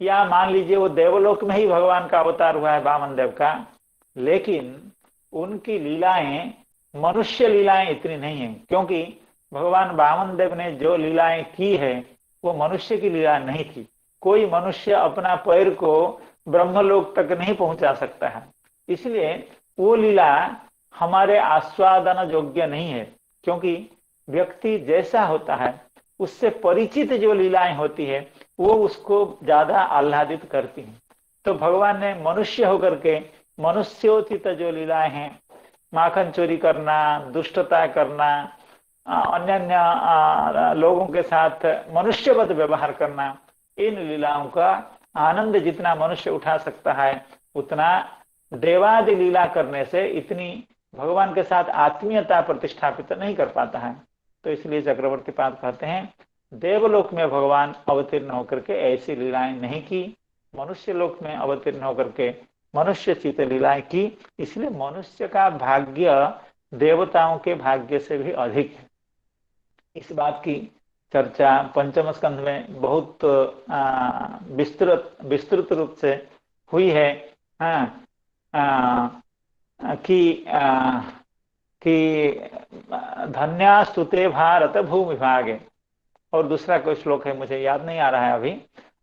या मान लीजिए वो देवलोक में ही भगवान का अवतार हुआ है वामन देव का, लेकिन उनकी लीलाएं मनुष्य लीलाएं इतनी नहीं है, क्योंकि भगवान वामन देव ने जो लीलाएं की है वो मनुष्य की लीला नहीं थी। कोई मनुष्य अपना पैर को ब्रह्मलोक तक नहीं पहुंचा सकता है, इसलिए वो लीला हमारे आस्वादन योग्य नहीं है, क्योंकि व्यक्ति जैसा होता है उससे परिचित जो लीलाएं होती है वो उसको ज्यादा आह्लादित करती हैं। तो भगवान ने मनुष्य होकर के मनुष्योचित जो लीलाएं हैं, माखन चोरी करना, दुष्टता करना, अन्य लोगों के साथ मनुष्यवत व्यवहार करना, इन लीलाओं का आनंद जितना मनुष्य उठा सकता है उतना देवादि लीला करने से इतनी भगवान के साथ आत्मीयता प्रतिष्ठापित नहीं कर पाता है। तो इसलिए चक्रवर्ती पाद कहते हैं देवलोक में भगवान अवतीर्ण होकर के ऐसी लीलाएं नहीं की, मनुष्य लोक में अवतीर्ण होकर के मनुष्य चित लीलाएं की। इसलिए मनुष्य का भाग्य देवताओं के भाग्य से भी अधिक है। इस बात की चर्चा पंचम स्कंध में बहुत विस्तृत रूप से हुई है। कि धन्यास्तुते भारत भूमि भागे, और दूसरा कोई श्लोक है मुझे याद नहीं आ रहा है अभी।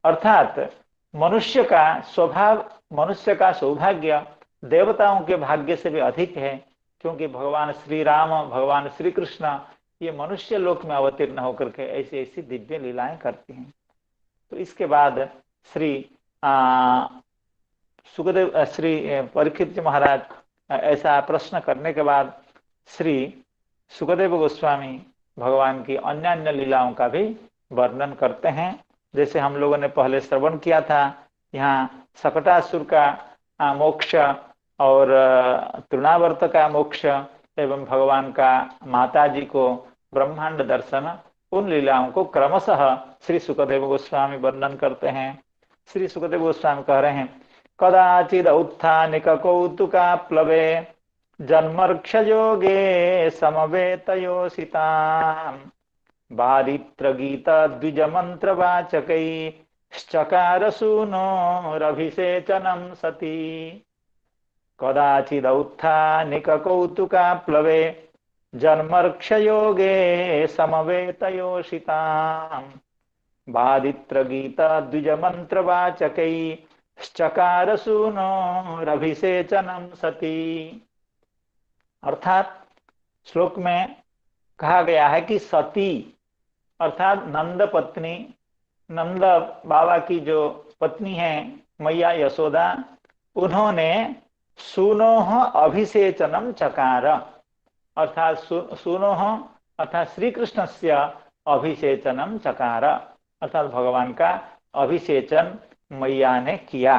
अर्थात मनुष्य का स्वभाव, मनुष्य का सौभाग्य देवताओं के भाग्य से भी अधिक है, क्योंकि भगवान श्री राम, भगवान श्री कृष्ण ये मनुष्य लोक में अवतीर्ण होकर के ऐसी ऐसी दिव्य लीलाएं करती हैं। तो इसके बाद श्री सुखदेव, श्री परीक्षित जी महाराज ऐसा प्रश्न करने के बाद श्री सुखदेव गोस्वामी भगवान की अन्य अन्य लीलाओं का भी वर्णन करते हैं। जैसे हम लोगों ने पहले श्रवण किया था, यहाँ सकटासुर का मोक्ष और तृणावर्त का मोक्ष एवं भगवान का माता जी को ब्रह्मांड दर्शन, उन लीलाओं को क्रमशः श्री सुखदेव गोस्वामी वर्णन करते हैं। श्री सुखदेव गोस्वामी कह रहे हैं, कदाचिद उत्थानिक कौतुका प्लवे जन्मर्क्ष योगे समवेतयोषिताम् बादित्र गीत द्विज मंत्र वाचकैश्चकार सूनोरभिषेचनं सती कदाचिदौत्थानिक कौतुका प्लवे जन्मर्क्षयोगे समवेतयोषिताम् बादित्र गीत द्विज मंत्र वाचकैश्चकार सूनोरभिषेचनं सती। अर्थात श्लोक में कहा गया है कि सती अर्थात नंद पत्नी, नंद बाबा की जो पत्नी है मैया यशोदा, उन्होंने सूनोह अभिषेचनम चकार अर्थात सूनोह अर्थात श्री कृष्ण से अभिषेचनम चकार अर्थात भगवान का अभिषेचन मैया ने किया।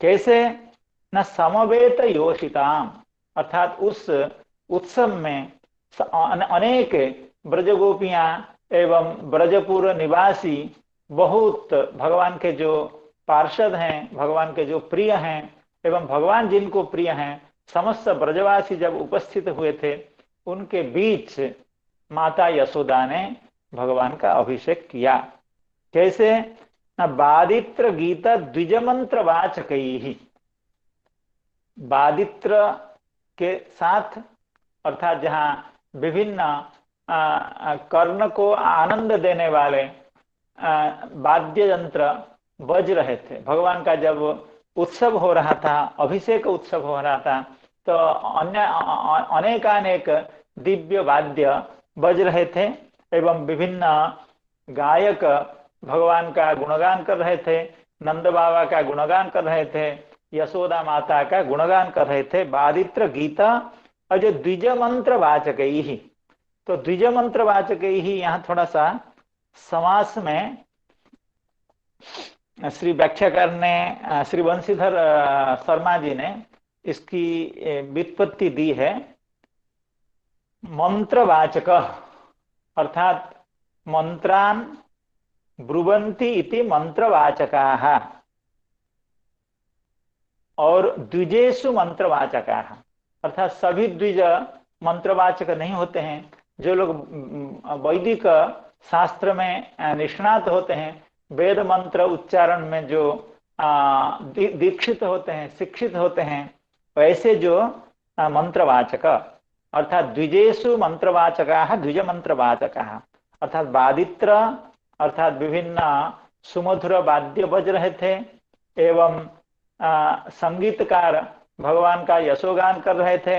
कैसे? न समवेत योषिताम अर्थात उस उत्सव में अनेक ब्रजगोपियां एवं ब्रजपुर निवासी बहुत भगवान के जो पार्षद हैं, भगवान के जो प्रिय हैं एवं भगवान जिनको प्रिय हैं, समस्त ब्रजवासी जब उपस्थित हुए थे, उनके बीच माता यशोदा ने भगवान का अभिषेक किया। कैसे? बादित्र गीत द्विज मंत्र वाचकैहि बादित्र के साथ अर्थात जहाँ विभिन्न कर्ण को आनंद देने वाले वाद्य यंत्र बज रहे थे। भगवान का जब उत्सव हो रहा था, अभिषेक उत्सव हो रहा था, तो अनेकानेक दिव्य वाद्य बज रहे थे एवं विभिन्न गायक भगवान का गुणगान कर रहे थे, नंद बाबा का गुणगान कर रहे थे, यशोदा माता का गुणगान कर रहे थे। बादित्र गीता और जो द्विज मंत्र वाचक ही, तो द्विज मंत्र वाचक ही यहाँ थोड़ा सा समास में श्री व्याख्याकार ने, श्री वंशीधर शर्मा जी ने इसकी व्युत्पत्ति दी है। मंत्रवाचक अर्थात मंत्रान ब्रुवंती इति मंत्रवाचकाः और द्विजेषु मंत्रवाचकाः अर्थात सभी द्विज मंत्रवाचक नहीं होते हैं। जो लोग वैदिक शास्त्र में निष्णात होते हैं, वेद मंत्र उच्चारण में जो दीक्षित होते हैं, शिक्षित होते हैं, वैसे जो मंत्रवाचक अर्थात द्विजेषु मंत्रवाचकाः द्विज मंत्रवाचकाः अर्थात वादित्र अर्थात विभिन्न सुमधुर वाद्य बज रहे थे एवं संगीतकार भगवान का यशोगान कर रहे थे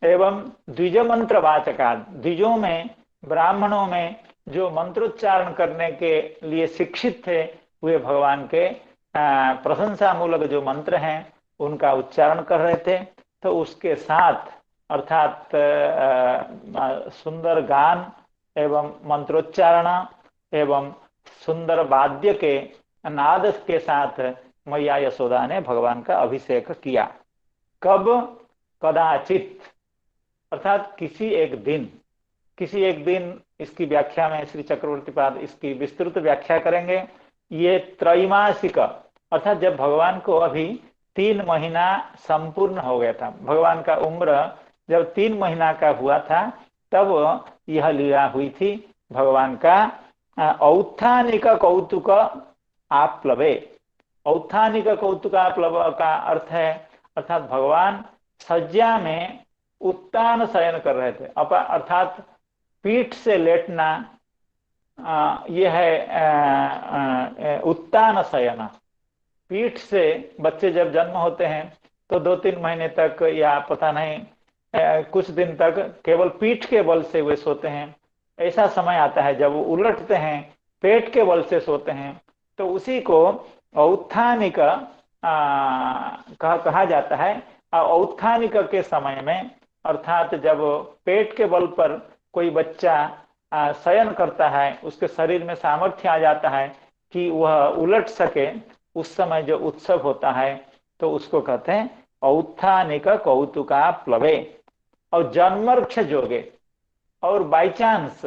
एवं द्विज मंत्रवाचका द्विजों में, ब्राह्मणों में जो मंत्रोच्चारण करने के लिए शिक्षित थे, वे भगवान के प्रशंसा मूलक जो मंत्र हैं उनका उच्चारण कर रहे थे। तो उसके साथ अर्थात सुंदर गान एवं मंत्रोच्चारण एवं सुंदर वाद्य के नाद के साथ मैया यशोदा ने भगवान का अभिषेक किया। कब? कदाचित अर्थात किसी एक दिन इसकी व्याख्या में श्री चक्रवर्तीपाद इसकी विस्तृत व्याख्या करेंगे। ये त्रैमासिक अर्थात जब भगवान को अभी 3 महीना संपूर्ण हो गया था, भगवान का उम्र जब 3 महीना का हुआ था, तब यह लीला हुई थी। भगवान का औत्थानिक कौतुक आप्लवे, औत्थानिक कौतुक आप्लव का अर्थ है अर्थात भगवान सज्जा में उत्तान शयन कर रहे थे, अर्थात पीठ से लेटना, यह है उत्तान शयन। पीठ से बच्चे जब जन्म होते हैं तो 2-3 महीने तक या पता नहीं कुछ दिन तक केवल पीठ के बल से वे सोते हैं। ऐसा समय आता है जब वो उलटते हैं, पेट के बल से सोते हैं, तो उसी को औत्थानिक कहा जाता है। औत्थानिक के समय में अर्थात जब पेट के बल पर कोई बच्चा शयन करता है, उसके शरीर में सामर्थ्य आ जाता है कि वह उलट सके, उस समय जो उत्सव होता है तो उसको कहते हैं औत्थानिक कौतुका प्लवे। और जन्मर्क्ष जोगे, और बाई चांस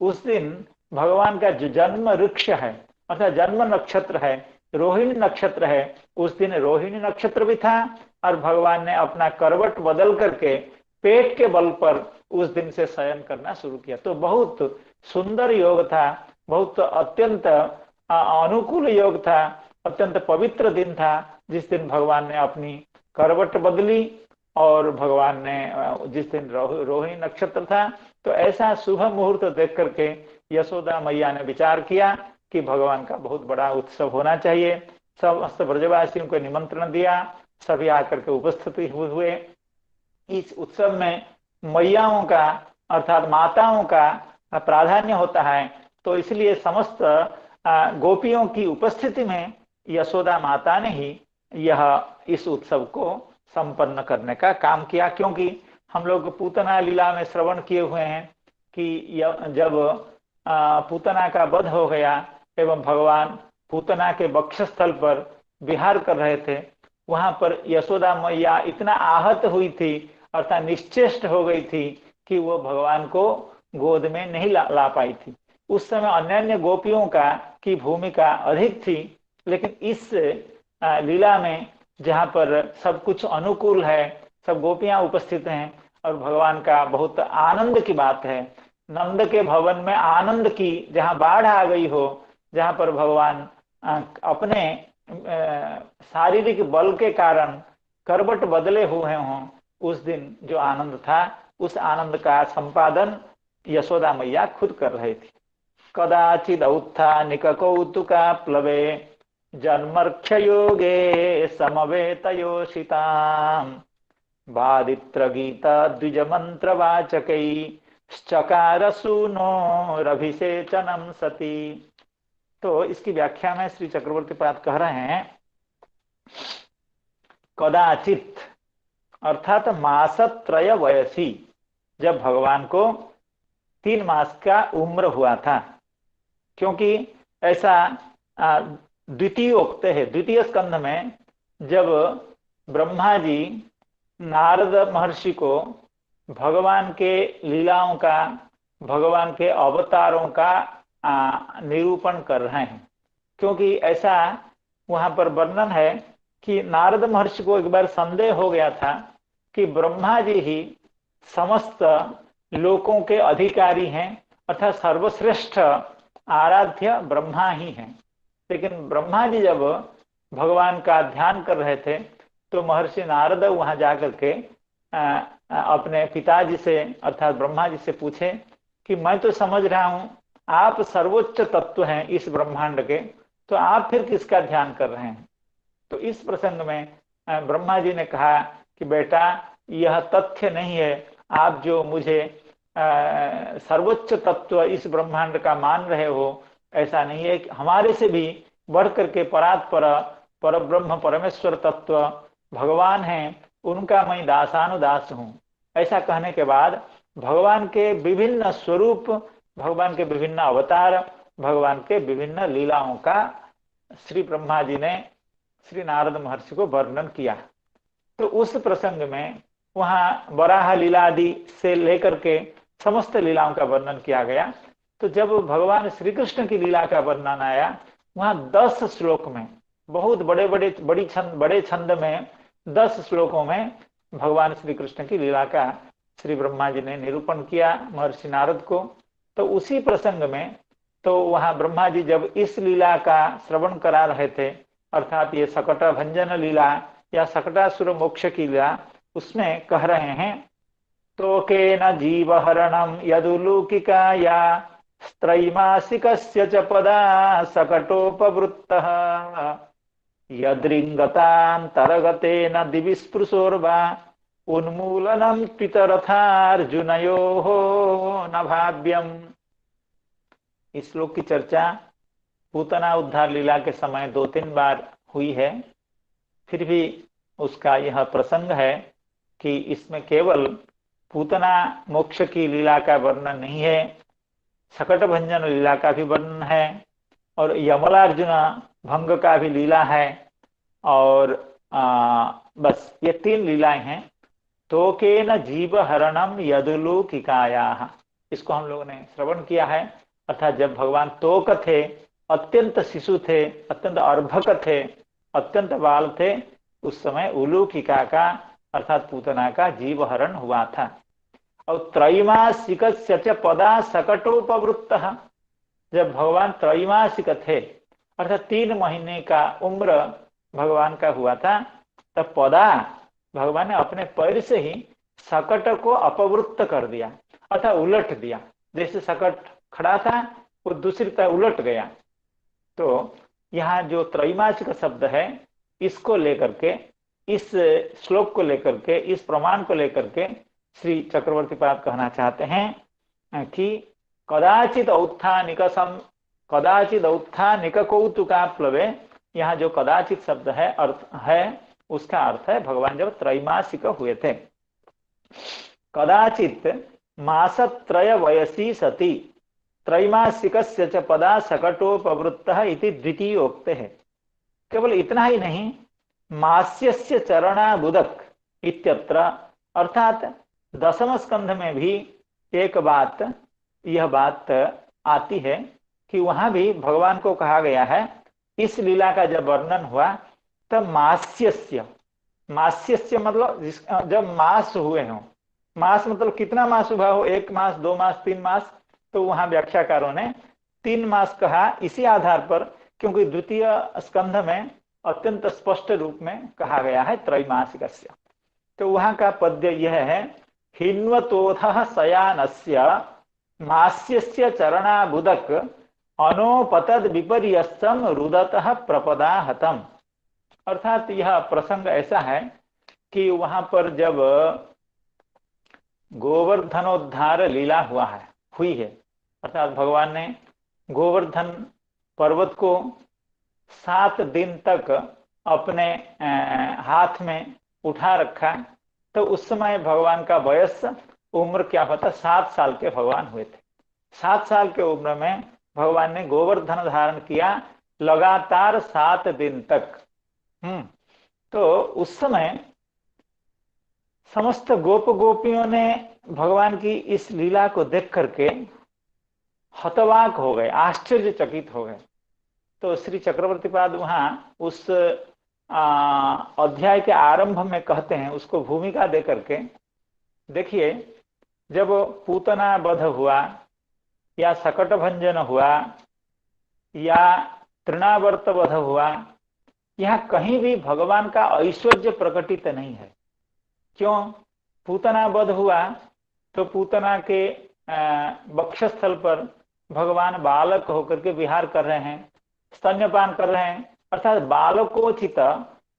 उस दिन भगवान का जो जन्म वृक्ष है अर्थात जन्म नक्षत्र है, रोहिणी नक्षत्र है, उस दिन रोहिणी नक्षत्र भी था और भगवान ने अपना करवट बदल करके पेट के बल पर उस दिन से शयन करना शुरू किया। तो बहुत सुंदर योग था, बहुत अत्यंत अनुकूल योग था, अत्यंत पवित्र दिन था, जिस दिन भगवान ने अपनी करवट बदली। और भगवान ने जिस दिन रोहिणी नक्षत्र था, तो ऐसा शुभ मुहूर्त देख करके यशोदा मैया ने विचार किया कि भगवान का बहुत बड़ा उत्सव होना चाहिए। समस्त ब्रजवासियों को निमंत्रण दिया, सभी आकर के उपस्थित हुए। इस उत्सव में मैयाओं का अर्थात माताओं का प्राधान्य होता है, तो इसलिए समस्त गोपियों की उपस्थिति में यशोदा माता ने ही यह इस उत्सव को संपन्न करने का काम किया। क्योंकि हम लोग पूतना लीला में श्रवण किए हुए हैं कि जब पूतना का वध हो गया एवं भगवान पूतना के वक्षस्थल पर विहार कर रहे थे, वहां पर यशोदा मैया इतना आहत हुई थी अर्थात निश्चेष्ट हो गई थी कि वो भगवान को गोद में नहीं ला पाई थी। उस समय अन्य गोपियों की भूमिका अधिक थी, लेकिन इस लीला में जहाँ पर सब कुछ अनुकूल है, सब गोपियां उपस्थित हैं और भगवान का बहुत आनंद की बात है। नंद के भवन में आनंद की जहाँ बाढ़ आ गई हो, जहाँ पर भगवान अपने शारीरिक बल के कारण करवट बदले हुए हों, उस दिन जो आनंद था, उस आनंद का संपादन यशोदा मैया खुद कर रहे थे। कदाचिद उत्थानिक कौतुका प्लवे जन्मर्क्ष योगे समवेतयोषिताम् वादित्र गीता द्विज मंत्र वाचकै चकार सूनो रभिषेचनम सती। तो इसकी व्याख्या में श्री चक्रवर्ती पाद कह रहे हैं, कदाचित अर्थात मासत्रय वयसी, जब भगवान को 3 मास का उम्र हुआ था। क्योंकि ऐसा द्वितीय उक्त है, द्वितीय स्कंध में जब ब्रह्मा जी नारद महर्षि को भगवान के लीलाओं का, भगवान के अवतारों का निरूपण कर रहे हैं। क्योंकि ऐसा वहां पर वर्णन है कि नारद महर्षि को एक बार संदेह हो गया था कि ब्रह्मा जी ही समस्त लोकों के अधिकारी हैं, अर्थात सर्वश्रेष्ठ आराध्य ब्रह्मा ही हैं। लेकिन ब्रह्मा जी जब भगवान का ध्यान कर रहे थे, तो महर्षि नारद वहां जाकर के अपने पिताजी से अर्थात ब्रह्मा जी से पूछे कि मैं तो समझ रहा हूं आप सर्वोच्च तत्व हैं इस ब्रह्मांड के, तो आप फिर किसका ध्यान कर रहे हैं। तो इस प्रसंग में ब्रह्मा जी ने कहा कि बेटा, यह तथ्य नहीं है, आप जो मुझे सर्वोच्च तत्व इस ब्रह्मांड का मान रहे हो, ऐसा नहीं है। हमारे से भी बढ़ करके परात्पर पर ब्रह्म परमेश्वर तत्व भगवान हैं, उनका मैं दासानुदास हूं। ऐसा कहने के बाद भगवान के विभिन्न स्वरूप, भगवान के विभिन्न अवतार, भगवान के विभिन्न लीलाओं का श्री ब्रह्मा जी ने श्री नारद महर्षि को वर्णन किया। तो उस प्रसंग में वहां वराह लीला आदि से लेकर के समस्त लीलाओं का वर्णन किया गया। तो जब भगवान श्री कृष्ण की लीला का वर्णन आया, वहां 10 श्लोक में, बहुत बड़े छंद में 10 श्लोकों में भगवान श्री कृष्ण की लीला का श्री ब्रह्मा जी ने निरूपण किया महर्षि नारद को। तो उसी प्रसंग में, तो वहां ब्रह्मा जी जब इस लीला का श्रवण करा रहे थे, अर्थात ये सकट भंजन लीला या सकटासुर मोक्ष की लीला, उसमें कह रहे हैं, तो के न जीवहरणम यदुलूकिकाया त्रैमासिकस्य च पदा सकटोपवृत्तः यद्रिंगतान्तरगतेन दिवि स्पृशोर्वा उन्मूलनम पितरथार्जुनयोः न भाव्यम। इस श्लोक की चर्चा पूतना उद्धार लीला के समय 2-3 बार हुई है, फिर भी उसका यह प्रसंग है कि इसमें केवल पूतना मोक्ष की लीला का वर्णन नहीं है, सकट भंजन लीला का भी वर्णन है और यमलार्जुन भंग का भी लीला है। और बस ये 3 लीलाएं हैं। तो के न जीव हरणम यदुलूकिकाया, इसको हम लोगों ने श्रवण किया है। अर्थात जब भगवान तोक थे, अत्यंत शिशु थे, अत्यंत अर्भक थे, अत्यंत बाल थे, उस समय उलूकिका का अर्थात पूतना का जीव हरण हुआ था। और त्रैमासिकस्य च पदा सकटोपवृत्तः, जब भगवान त्रैमासिक थे अर्थात 3 महीने का उम्र भगवान का हुआ था, तब पदा भगवान ने अपने पैर से ही सकट को अपवृत्त कर दिया अर्थात उलट दिया। जैसे सकट खड़ा था वो दूसरी तरफ उलट गया। तो यहाँ जो त्रैमासिक शब्द है इसको लेकर के, इस श्लोक को लेकर के, इस प्रमाण को लेकर के श्री चक्रवर्ती पाद कहना चाहते हैं कि कदाचित औत्थानिक कौतुका प्लवे, यहाँ जो कदाचित शब्द है अर्थ है उसका अर्थ है भगवान जब त्रैमासिक हुए थे। कदाचित मासत्रय वयसी सती त्रैमासिकस्य च पदा सकटोपवृत्तः इति द्वितीयोक्ते है। केवल इतना ही नहीं, मास्यस्य चरणाबुदक इत्यत्र, अर्थात 10वें स्कंध में भी एक बात, यह बात आती है कि वहां भी भगवान को कहा गया है, इस लीला का जब वर्णन हुआ तब मास्यस्य, मास्यस्य मतलब जब मास हुए हों, मास मतलब कितना मास हुआ हो, 1 मास 2 मास 3 मास, तो वहां व्याख्याकारों ने 3 मास कहा इसी आधार पर, क्योंकि द्वितीय स्कंध में अत्यंत स्पष्ट रूप में कहा गया है त्रैमासिकस्य। तो वहां का पद्य यह है, हिन्वतोधः शयानस्य मास्यस्य चरणाबुदक अनोपतद विपर्यस्तम रुदतः प्रपदाहतम। अर्थात यह प्रसंग ऐसा है कि वहां पर जब गोवर्धनोद्धार लीला हुई है, अर्थात भगवान ने गोवर्धन पर्वत को 7 दिन तक अपने हाथ में उठा रखा, तो उस समय भगवान का वयस उम्र क्या होता, 7 साल के भगवान हुए थे। 7 साल के उम्र में भगवान ने गोवर्धन धारण किया लगातार 7 दिन तक। तो उस समय समस्त गोप गोपियों ने भगवान की इस लीला को देख करके हतवाक हो गए, आश्चर्यचकित हो गए। तो श्री चक्रवर्ती पाद वहां उस अध्याय के आरंभ में कहते हैं, उसको भूमिका दे करके, देखिए जब पूतना वध हुआ या सकट भंजन हुआ या तृणावर्त वध हुआ, यहाँ कहीं भी भगवान का ऐश्वर्य प्रकटित नहीं है। क्यों? पूतना वध हुआ तो पूतना के वक्षस्थल पर भगवान बालक होकर के विहार कर रहे हैं, स्तन्यपान कर रहे हैं, अर्थात बालकोचित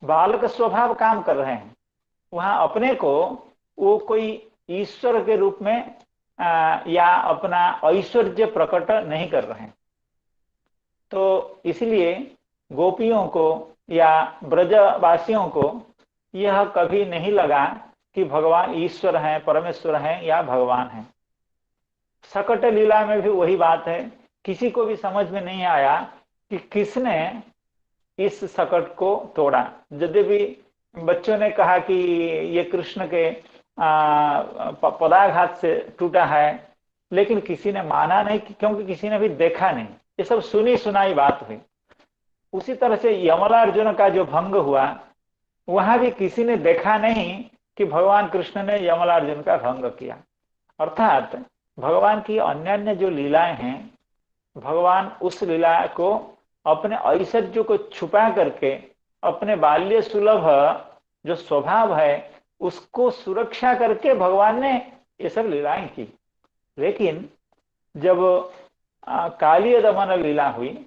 बालक स्वभाव काम कर रहे हैं। वहां अपने को वो कोई ईश्वर के रूप में या अपना ऐश्वर्य प्रकट नहीं कर रहे हैं। तो इसलिए गोपियों को या ब्रजवासियों को यह कभी नहीं लगा कि भगवान ईश्वर हैं, परमेश्वर हैं या भगवान हैं। सकट लीला में भी वही बात है, किसी को भी समझ में नहीं आया कि किसने इस सकट को तोड़ा। यद्यपि बच्चों ने कहा कि ये कृष्ण के पदाघात से टूटा है, लेकिन किसी ने माना नहीं, क्योंकि किसी ने भी देखा नहीं। ये सब सुनी सुनाई बात हुई। उसी तरह से यमलार्जुन का जो भंग हुआ, वहां भी किसी ने देखा नहीं कि भगवान कृष्ण ने यमलार्जुन का भंग किया। अर्थात भगवान की अन्य अन्य जो लीलाएं हैं, भगवान उस लीला को अपने ऐश्वर्य को छुपा करके अपने बाल्य सुलभ जो स्वभाव है उसको सुरक्षा करके भगवान ने ये सब लीलाएं की। लेकिन जब कालीय दमन लीला हुई,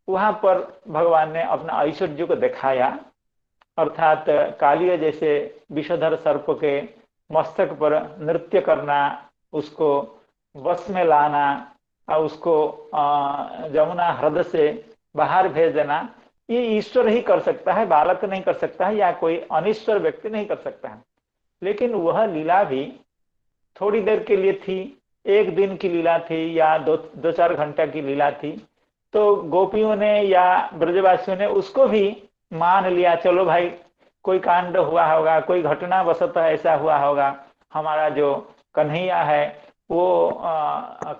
वहां पर भगवान ने अपना ऐश्वर्य को दिखाया, अर्थात कालीय जैसे विषधर सर्प के मस्तक पर नृत्य करना, उसको वश में लाना और उसको जमुना हृदय से बाहर भेज देना, ये ईश्वर ही कर सकता है, बालक नहीं कर सकता है या कोई अनिश्वर व्यक्ति नहीं कर सकता है। लेकिन वह लीला भी थोड़ी देर के लिए थी, 1 दिन की लीला थी या 2-4 घंटा की लीला थी। तो गोपियों ने या ब्रजवासियों ने उसको भी मान लिया, चलो भाई कोई कांड हुआ होगा, कोई घटना वशतः ऐसा हुआ होगा, हमारा जो कन्हैया है वो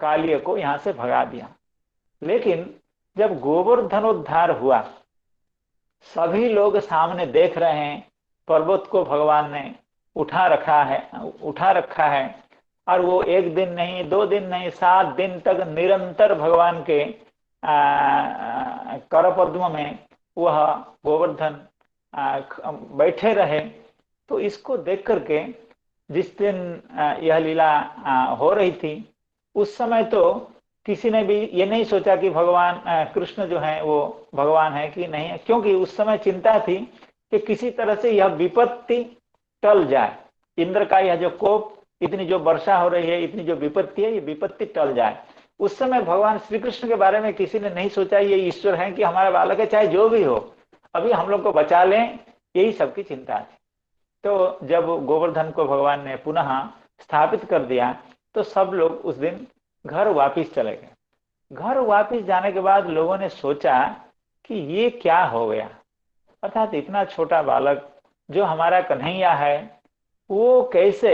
कालिय को यहाँ से भगा दिया। लेकिन जब गोवर्धनोद्धार हुआ, सभी लोग सामने देख रहे हैं, पर्वत को भगवान ने उठा रखा है और वो एक दिन नहीं, 2 दिन नहीं, 7 दिन तक निरंतर भगवान के कर पद्म में वह गोवर्धन बैठे रहे। तो इसको देख करके जिस दिन यह लीला हो रही थी, उस समय तो किसी ने भी ये नहीं सोचा कि भगवान कृष्ण जो है वो भगवान है कि नहीं है, क्योंकि उस समय चिंता थी कि किसी तरह से यह विपत्ति टल जाए, इंद्र का यह जो कोप, इतनी जो वर्षा हो रही है, इतनी जो विपत्ति है, ये विपत्ति टल जाए। उस समय भगवान श्री कृष्ण के बारे में किसी ने नहीं सोचा ये ईश्वर है कि हमारा बालक है, चाहे जो भी हो, अभी हम लोग को बचा लें, यही सबकी चिंता थी। तो जब गोवर्धन को भगवान ने पुनः स्थापित कर दिया, तो सब लोग उस दिन घर वापिस चले गए। घर वापिस जाने के बाद लोगों ने सोचा कि ये क्या हो गया, अर्थात इतना छोटा बालक जो हमारा कन्हैया है, वो कैसे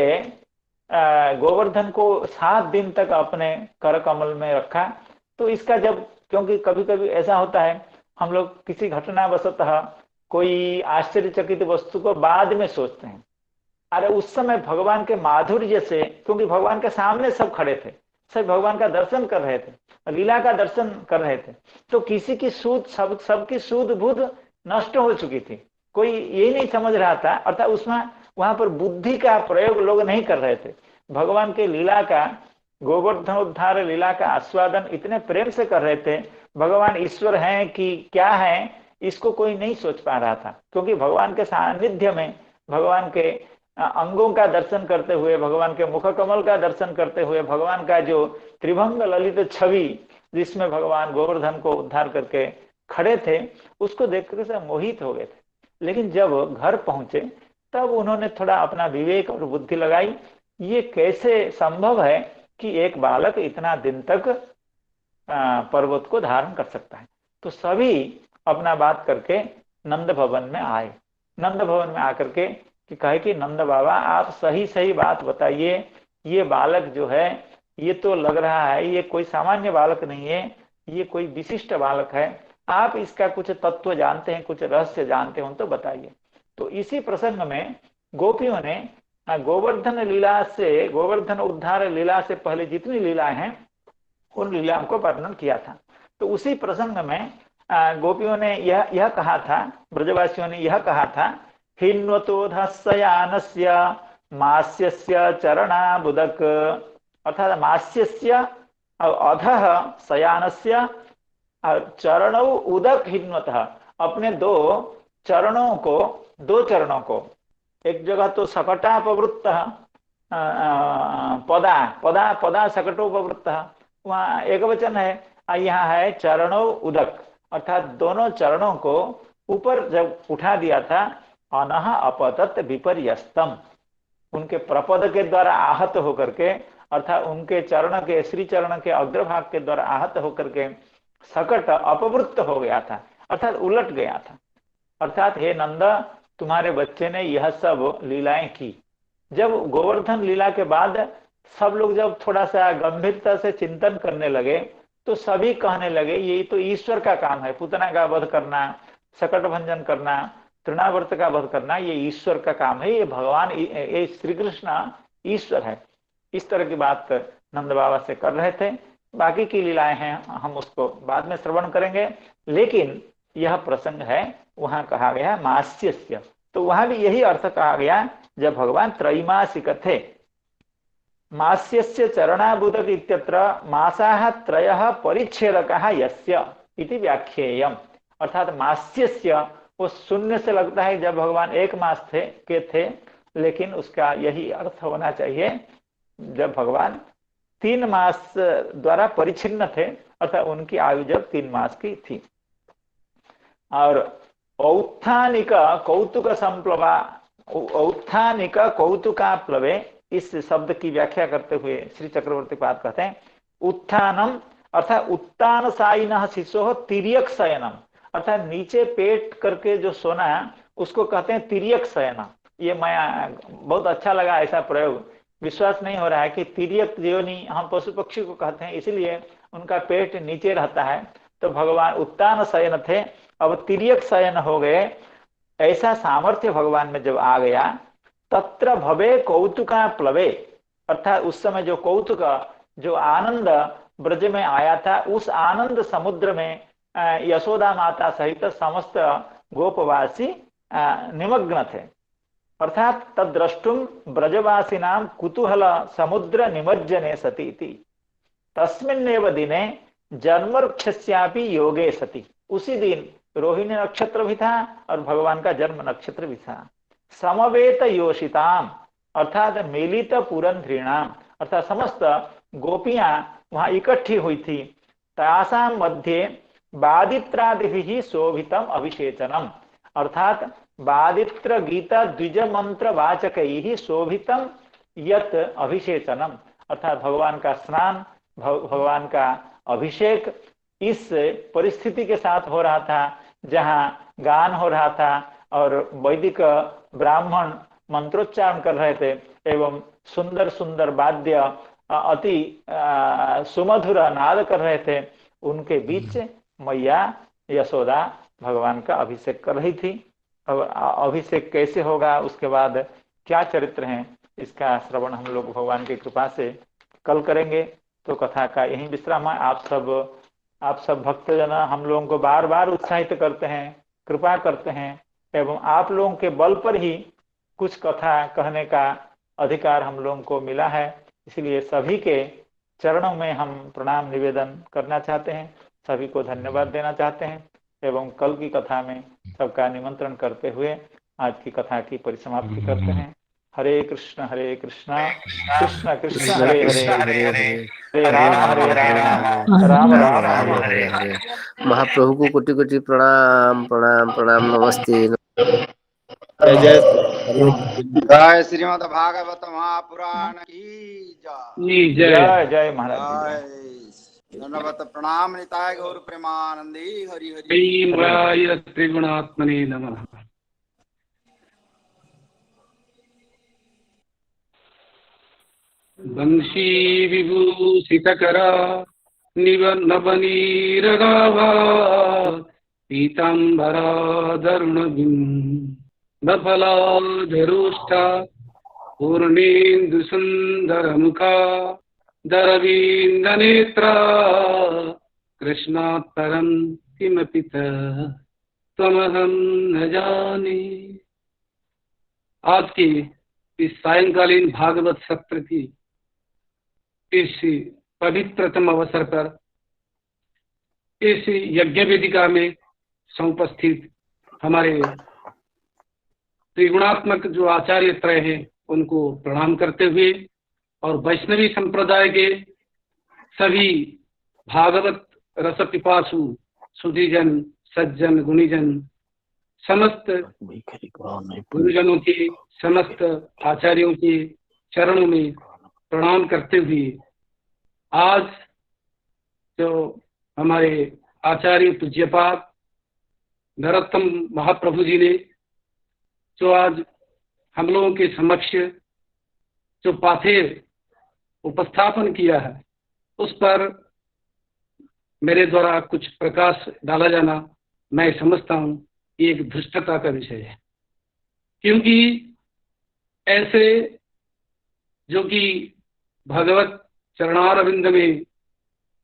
गोवर्धन को 7 दिन तक अपने कर कमल में रखा। तो इसका जब, क्योंकि कभी कभी ऐसा होता है, हम लोग किसी घटनावशतः कोई आश्चर्यचकित वस्तु को बाद में सोचते हैं, अरे उस समय भगवान के माधुर्य से, क्योंकि भगवान के सामने सब खड़े थे, सब भगवान का दर्शन कर रहे थे, लीला का दर्शन कर रहे थे, तो किसी की सूद, सबकी सूद बुध नष्ट हो चुकी थी, कोई यही नहीं समझ रहा था, अर्थात उसमें वहां पर बुद्धि का प्रयोग लोग नहीं कर रहे थे। भगवान के लीला का, गोवर्धन उद्धार लीला का आस्वादन इतने प्रेम से कर रहे थे, भगवान ईश्वर हैं कि क्या है इसको कोई नहीं सोच पा रहा था, क्योंकि भगवान के सानिध्य में, भगवान के अंगों का दर्शन करते हुए, भगवान के मुख कमल का दर्शन करते हुए, भगवान का जो त्रिभंग ललित छवि जिसमें भगवान गोवर्धन को उद्धार करके खड़े थे, उसको देखकर से मोहित हो गए थे। लेकिन जब घर पहुंचे तब उन्होंने थोड़ा अपना विवेक और बुद्धि लगाई, ये कैसे संभव है कि एक बालक इतना दिन तक पर्वत को धारण कर सकता है। तो सभी अपना बात करके नंद भवन में आए। नंद भवन में आकर के कि कहे कि नंद बाबा आप सही सही बात बताइए, ये बालक जो है ये तो लग रहा है ये कोई सामान्य बालक नहीं है, ये कोई विशिष्ट बालक है, आप इसका कुछ तत्व जानते हैं, कुछ रहस्य जानते हो तो बताइए। तो इसी प्रसंग में गोपियों ने गोवर्धन लीला से, गोवर्धन उद्धार लीला से पहले जितनी लीलाएं हैं उन लीलाओं को वर्णन किया था। तो उसी प्रसंग में गोपियों ने यह कहा था, ब्रजवासियों ने यह कहा था, हिन्वतोधस्यानस्य मास्यस्य चरणाबुदक, अर्थात मास्यस्य अधः शयानस्य चरणौ उदक हिन्वतः, अपने दो चरणों को, एक जगह तो सकटापवृत्त पदा पदा पदा सकटोपवृत्त, वहां एक वचन है, यहाँ है चरणों उदक, अर्थात दोनों चरणों को ऊपर जब उठा दिया था, अनह अपतत विपर्यस्तम, उनके प्रपद के द्वारा आहत होकर के, अर्थात उनके चरण के, श्री चरण के अग्रभाग के द्वारा आहत होकर के सकट अपवृत्त हो गया था, अर्थात उलट गया था। अर्थात हे नंद, तुम्हारे बच्चे ने यह सब लीलाएं की। जब गोवर्धन लीला के बाद सब लोग जब थोड़ा सा गंभीरता से चिंतन करने लगे, तो सभी कहने लगे ये तो ईश्वर का काम है, पूतना का वध करना, सकट भंजन करना, तृणावर्त का वध करना, ये ईश्वर का काम है, ये भगवान, ये श्री कृष्ण ईश्वर है। इस तरह की बात नंद बाबा से कर रहे थे। बाकी की लीलाएं हैं हम उसको बाद में श्रवण करेंगे, लेकिन यह प्रसंग है वहां कहा गया मास्यस्य, तो वहां भी यही अर्थ कहा गया जब भगवान त्रैमासिक थे। मास्यस्य चरणाबुदक इत्यत्र मासाः त्रयः परिच्छेदकः यस्य इति व्याख्येयम्, अर्थात मास्यस्य वो शून्य से लगता है जब भगवान 1 मास थे, लेकिन उसका यही अर्थ होना चाहिए जब भगवान 3 मास द्वारा परिच्छिन्न थे, अर्थात उनकी आयु जब 3 मास की थी। और औत्थानिक कौतुक संप्लवा, औत्थानिक कौतुका प्लवे, इस शब्द की व्याख्या करते हुए श्री चक्रवर्ती पाद कहते हैं, उत्थानम अर्थात उत्तान साइनः शिशोः तिर्यक शयनम, अर्थात नीचे पेट करके जो सोना उसको कहते हैं तिर्यक शयन। ये मैं बहुत अच्छा लगा ऐसा प्रयोग, विश्वास नहीं हो रहा है कि तिर्यक योनि हम पशु पक्षी को कहते हैं, इसीलिए उनका पेट नीचे रहता है। तो भगवान उत्तान शयन थे, अब तिर्यक शयन हो गए, ऐसा सामर्थ्य भगवान में जब आ गया, तत्र भवे कौतुका प्लवे, अर्थात उस समय जो कौतुक, जो आनंद ब्रज में आया था, उस आनंद समुद्र में यशोदा माता सहित समस्त गोपवासी निमग्न थे। अर्थात तद्रष्टुम ब्रजवासिनां कुतूहल समुद्र निमज्जने सती इति। तस्मिन्नेव दिने जन्मवृक्षस्यापि योगे सति। उसी दिन रोहिणी नक्षत्र भी था और भगवान का जन्म नक्षत्र भी था। समवेत योषिताम अर्थात मिलित पुरंध्रीणाम अर्थात समस्त गोपियां वहां इकट्ठी हुई थी। तासाम मध्य बादित्रादि शोभितम अभिषेचनम अर्थात बादित्र गीता द्विज मंत्र वाचक ही शोभितम यत अभिषेचनम अर्थात भगवान का स्नान, भगवान का अभिषेक इस परिस्थिति के साथ हो रहा था जहां गान हो रहा था और वैदिक ब्राह्मण मंत्रोच्चारण कर रहे थे एवं सुंदर सुंदर वाद्य अति सुमधुर नाद कर रहे थे। उनके बीच मैया यशोदा भगवान का अभिषेक कर रही थी। अब अभिषेक कैसे होगा, उसके बाद क्या चरित्र हैं, इसका श्रवण हम लोग भगवान की कृपा से कल करेंगे। तो कथा का यही विश्राम है। आप सब भक्तजन हम लोगों को बार बार उत्साहित करते हैं, कृपा करते हैं एवं आप लोगों के बल पर ही कुछ कथा कहने का अधिकार हम लोगों को मिला है। इसलिए सभी के चरणों में हम प्रणाम निवेदन करना चाहते हैं, सभी को धन्यवाद देना चाहते हैं एवं कल की कथा में सबका निमंत्रण करते हुए आज की कथा की परिसमाप्ति करते हैं। हरे कृष्ण कृष्ण कृष्ण हरे हरे हरे राम राम राम हरे हरे। महाप्रभु को कोटि कोटि प्रणाम प्रणाम प्रणाम। नमस्ते। जय जय जय श्रीमद् भागवत महापुराण की जय। जय जय महाराज जय। धन्यवाद प्रणाम निताय गौर प्रेमानंदी हरि हरि। जय त्रिगुणात्मने नमः। वंशी विभूषितकरा नवनीरगावा पीताम्बराधरुणबिम्बफलाधरुष्टा पूर्णेन्दुसुन्दरमुखा दरवीन्दनेत्रा कृष्णात् परं किमपि त्वमहं न जाने। आज की इस सायंकालीन भागवत सत्र की इस पवित्रतम अवसर पर इस यज्ञ वेदिका में समुपस्थित हमारे त्रिगुणात्मक जो आचार्य त्रय हैं उनको प्रणाम करते हुए और वैष्णवी संप्रदाय के सभी भागवत रस पिपासु सुधीजन सज्जन गुणीजन समस्त गुरुजनों के समस्त आचार्यों के चरणों में प्रणाम करते हुए आज जो हमारे आचार्य पूज्यपाद नरोत्तम महाप्रभु जी ने जो आज हम लोगों के समक्ष जो पाथेर उपस्थापन किया है उस पर मेरे द्वारा कुछ प्रकाश डाला जाना मैं समझता हूँ ये एक धृष्टता का विषय है, क्योंकि ऐसे जो कि भगवत चरणारविंद में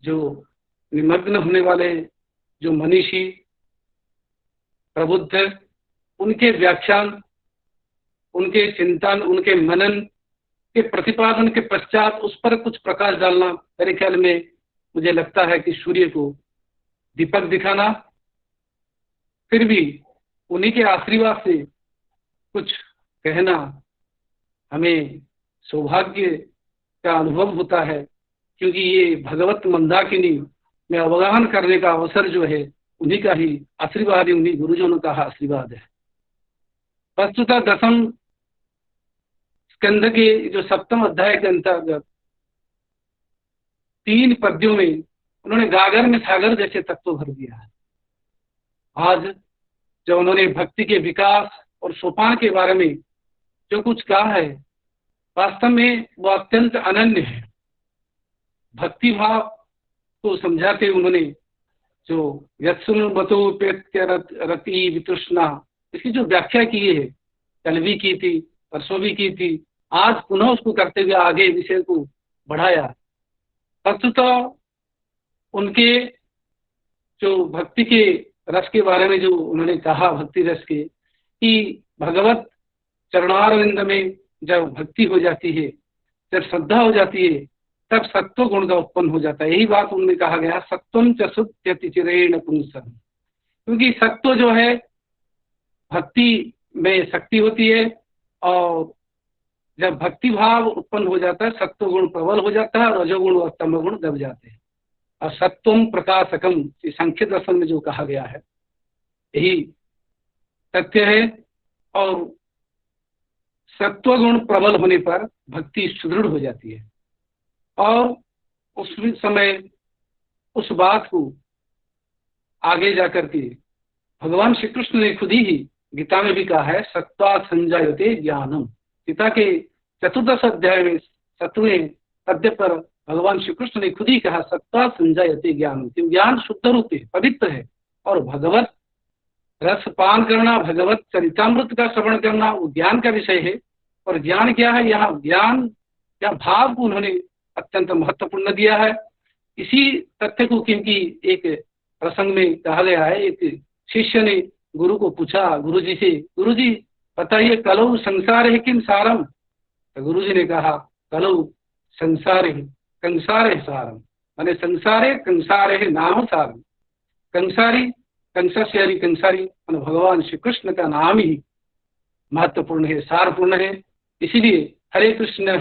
जो निमग्न होने वाले जो मनीषी प्रबुद्ध, उनके व्याख्यान, उनके चिंतन, उनके मनन के प्रतिपादन के पश्चात उस पर कुछ प्रकाश डालना मेरे ख्याल में मुझे लगता है कि सूर्य को दीपक दिखाना। फिर भी उन्हीं के आशीर्वाद से कुछ कहना हमें सौभाग्य का अनुभव होता है, क्योंकि ये भगवत मंदाकिनी में अवगाहन करने का अवसर जो है उन्हीं का ही आशीर्वाद है, उन्हीं गुरुजनों का आशीर्वाद है। वस्तुतः दसम स्कंद के जो सप्तम अध्याय के अंतर्गत 3 पद्यों में उन्होंने गागर में सागर जैसे तत्व भर दिया है। आज जो उन्होंने भक्ति के विकास और सोपान के बारे में जो कुछ कहा है, वास्तव में वो अत्यंत अनन्य है। भक्ति भाव को समझाते उन्होंने जो रति वितृष्णा, इसकी जो व्याख्या की है कल भी की थी, परसों भी की थी आज पुनः उसको करते हुए आगे विषय को बढ़ाया। वस्तुतः उनके जो भक्ति के रस के बारे में जो उन्होंने कहा, भक्ति रस के, कि भगवत चरणारविंद में जब भक्ति हो जाती है, जब श्रद्धा हो जाती है, तब सत्व गुण का उत्पन्न हो जाता है। यही बात उनमें कहा गया, सत्वम च सुत्यति चिरेण पुंसः, क्योंकि सत्व जो है भक्ति में शक्ति होती है, और जब भक्ति भाव उत्पन्न हो जाता है सत्व गुण प्रबल हो जाता है, रजोगुण और तमोगुण दब जाते हैं। और सत्वम प्रकाशकम, सांख्य दर्शन में जो कहा गया है यही सत्य है। और सत्वगुण प्रबल होने पर भक्ति सुदृढ़ हो जाती है, और उस समय उस बात को आगे जाकर के भगवान श्री कृष्ण ने खुद ही गीता में भी कहा है, सत्वा संजायते ज्ञानम। गीता के 14 अध्याय में 7वें अध्याय पर भगवान श्री कृष्ण ने खुद ही कहा, सत्वा संजायते ज्ञानम, ज्ञान शुद्ध रूप है, पवित्र है, और भगवत रस पान करना, भगवत चरितामृत का श्रवण करना वो ज्ञान का विषय है। और ज्ञान क्या है, यहाँ ज्ञान या भाव को उन्होंने अत्यंत महत्वपूर्ण दिया है। इसी तथ्य को, क्योंकि एक प्रसंग में कहा गया है, एक शिष्य ने गुरु को पूछा, गुरु जी से, गुरु जी बताइए कलौ संसार है किम सारम। तो गुरु जी ने कहा, कलौ संसार है कंसार है सारम, माने संसारे कंसार है नाम सारम। कंसारी कंसारी कंसारी भगवान श्री कृष्ण का नाम ही महत्वपूर्ण है, सारपूर्ण है। इसीलिए हरे कृष्ण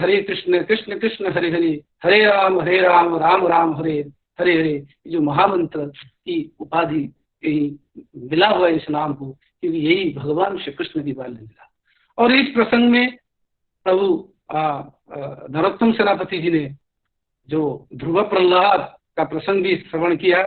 कृष्ण कृष्ण हरे हरे, हरे राम राम राम हरे हरे हरे, जो महामंत्र की उपाधि मिला हुआ है इस नाम को, क्योंकि यही भगवान श्री कृष्ण की बाल लीला। और इस प्रसंग में प्रभु नरोत्तम सेनापति जी ने जो ध्रुव प्रहलाद का प्रसंग भी श्रवण किया,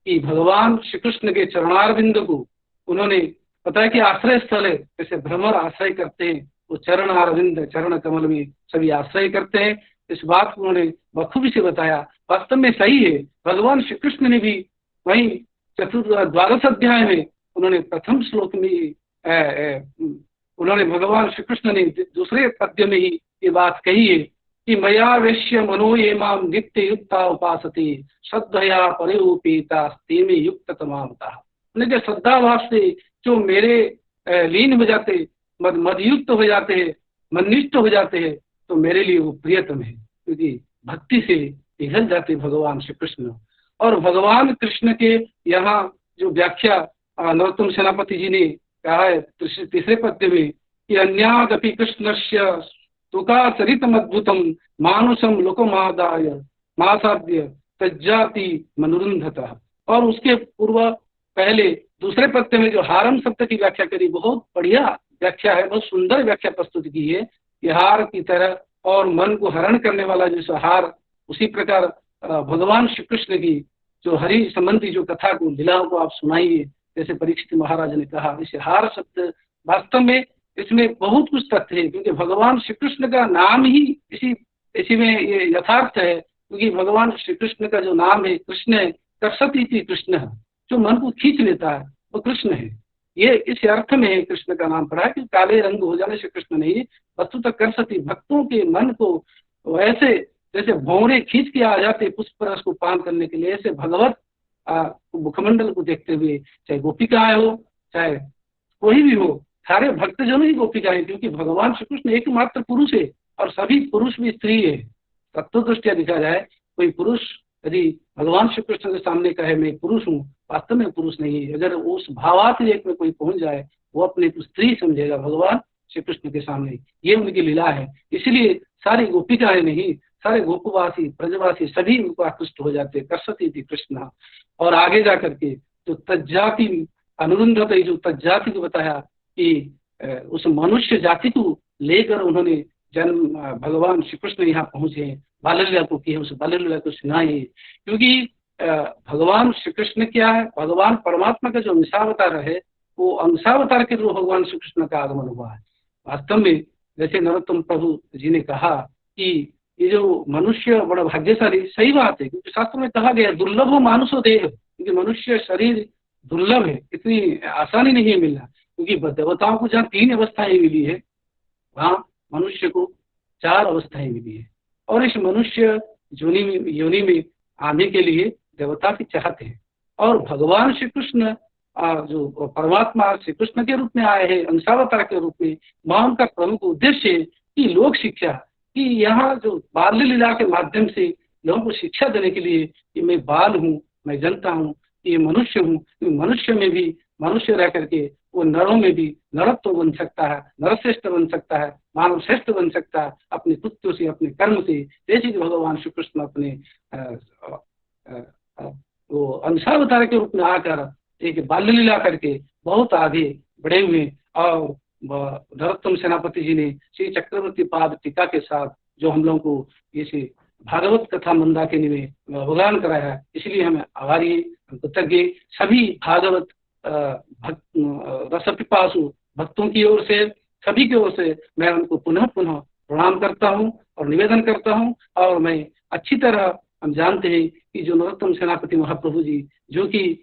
कि भगवान श्री कृष्ण के चरणारविंद को उन्होंने बताया कि आश्रय स्थल है, जैसे भ्रमर आश्रय करते हैं, वो चरण अरविंद चरण कमल में सभी आश्रय करते हैं। इस बात को उन्होंने बखूबी से बताया। वास्तव में सही है, भगवान श्री कृष्ण ने भी वही 12 अध्याय में उन्होंने प्रथम श्लोक में उन्होंने भगवान श्री कृष्ण ने दूसरे पद्य में ही ये बात कही है कि मया वेश्य मनो ये माम नित्य युक्ता उपासते श्रद्धया परिरूपेता ते में युक्त तमामता। जो श्रद्धा भाव से जो मेरे लीन हो जाते, मदयुक्त हो जाते हैं, मनिष्ठ हो जाते हैं, तो मेरे लिए वो प्रियतम है, क्योंकि भक्ति से पिघल जाते भगवान श्री कृष्ण। और भगवान कृष्ण के यहाँ जो व्याख्या नरोत्तम सेनापति जी ने कहा है तीसरे पद्य में कि अन्यादपि कृष्णस्य तुका चरितम अद्भुतम मानुषम लोकमादाय मासाद्य तज्जाति मनुरुंधतः। और उसके पूर्व पहले दूसरे पद्य में जो हारम शब्द की व्याख्या करी, बहुत बढ़िया व्याख्या है, बहुत सुंदर व्याख्या प्रस्तुत की है कि हार की तरह और मन को हरण करने वाला जैसा हार, उसी प्रकार भगवान श्री कृष्ण की जो हरि संबंधी जो कथा को लीलाओं को आप सुनाइए, जैसे परीक्षित महाराज ने कहा। इसे हार शब्द वास्तव में इसमें बहुत कुछ तथ्य है, क्योंकि भगवान श्री कृष्ण का नाम ही इसी में ये यथार्थ है, क्योंकि भगवान श्री कृष्ण का जो नाम है कृष्ण है, कर्षति कृष्ण है, जो मन को खींच लेता है वो कृष्ण है। ये इस अर्थ में है कृष्ण का नाम पड़ा है कि काले रंग हो जाने से कृष्ण नहीं, वस्तु तक कर्षति, भक्तों के मन को ऐसे जैसे भौरे खींच के आ जाते पुष्प रस को पान करने के लिए, ऐसे भगवत मुखमंडल को देखते हुए, चाहे गोपिकाएं हो चाहे कोई भी हो, सारे भक्तजन ही गोपिकाएं, क्योंकि भगवान श्री कृष्ण एकमात्र पुरुष है और सभी पुरुष भी स्त्री है। तत्व दृष्टिया देखा जाए, कोई पुरुष यदि भगवान श्री कृष्ण के सामने कहे मैं पुरुष हूँ, वास्तव में पुरुष नहीं है। अगर उस भावातिरेक में कोई पहुंच जाए, वो अपने को स्त्री समझेगा भगवान श्री कृष्ण के सामने। ये उनकी लीला है। इसलिए सारी गोपिकाएं नहीं, सारे गोपवासी ब्रजवासी सभी उनको आकृष्ट हो जाते, कर्षति थी कृष्ण। और आगे जाकर के जो तज्जाति अनुरुंधत, जो तज्जाति को बताया कि उस मनुष्य जाति को लेकर उन्होंने जन्म भगवान श्री कृष्ण यहाँ पहुंचे, बाल लीला को किए, उस बाल लीला को सुनाए। क्योंकि भगवान श्री कृष्ण क्या है, भगवान परमात्मा का जो अंशावतार है, वो अंशावतार के रूप भगवान श्री कृष्ण का आगमन हुआ है। वास्तव में जैसे नरोत्तम प्रभु जी ने कहा कि ये जो मनुष्य बड़ा भाग्यशाली, सही बात है, क्योंकि शास्त्र में कहा गया दुर्लभ हो मानुषो देह, क्योंकि मनुष्य शरीर दुर्लभ है, इतनी आसानी नहीं है मिलना। क्योंकि देवताओं को जहाँ 3 अवस्थाएं मिली है, वहाँ मनुष्य को 4 अवस्थाएं मिली है। और इस मनुष्य योनि में आने के लिए देवता भी चाहते हैं। और भगवान श्री कृष्ण जो परमात्मा श्री कृष्ण के रूप में आए हैं, अंशावतार के रूप में, वहां उनका प्रमुख उद्देश्य है कि लोक शिक्षा, कि यहाँ जो बाल लीला के माध्यम से लोगों को शिक्षा देने के लिए कि मैं बाल हूँ, मैं जनता हूँ, ये मनुष्य हूँ, मनुष्य में भी मनुष्य रह करके वो नरों में भी नरत्व बन सकता है, नरश्रेष्ठ बन सकता है, मानव श्रेष्ठ बन सकता है अपने कृत्यों से, अपने कर्म से। जैसे कि भगवान श्री कृष्ण अपने वो अंशावतार के रूप में आकर एक बाल लीला करके बहुत आगे बढ़े हुए। और नरोत्तम सेनापति जी ने श्री चक्रवर्ती पाद टीका के साथ जो हम लोगों को इसे भागवत कथा मंदाकिनी में अवगान कराया है, इसलिए हमें आभारी, कृतज्ञ सभी भागवत रसपिपासु भक्तों की ओर से, सभी की ओर से मैं उनको पुनः पुनः प्रणाम करता हूँ और निवेदन करता हूँ। और मैं अच्छी तरह, हम जानते हैं कि जो नरोत्तम सेनापति महाप्रभु जी, जो कि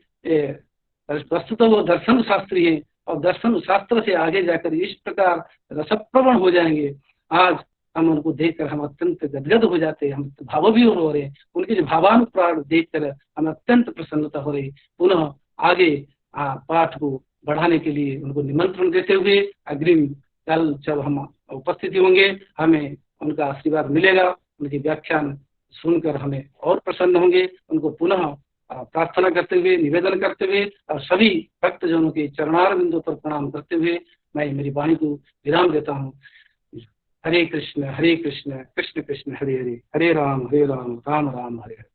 वस्तुतः वो दर्शन शास्त्री हैं और दर्शन शास्त्र से आगे जाकर इस प्रकार रसप्रवण हो जाएंगे, आज हम उनको देखकर हम अत्यंत गदगद हो जाते हैं, हम भावविभोर हो रहे हैं। उनके जो भावानुप्राण देखकर हमें अत्यंत प्रसन्नता हो रही। पुनः आगे पाठ को बढ़ाने के लिए उनको निमंत्रण देते हुए अग्रिम कल जब हम उपस्थित होंगे, हमें उनका आशीर्वाद मिलेगा, उनकी व्याख्यान सुनकर हमें और प्रसन्न होंगे। उनको पुनः प्रार्थना करते हुए, निवेदन करते हुए और सभी भक्तजनों के चरणार बिंदु पर प्रणाम करते हुए मैं मेरी वाणी को विराम देता हूँ। हरे कृष्ण कृष्ण कृष्ण हरे हरे, हरे राम राम राम हरे हरे।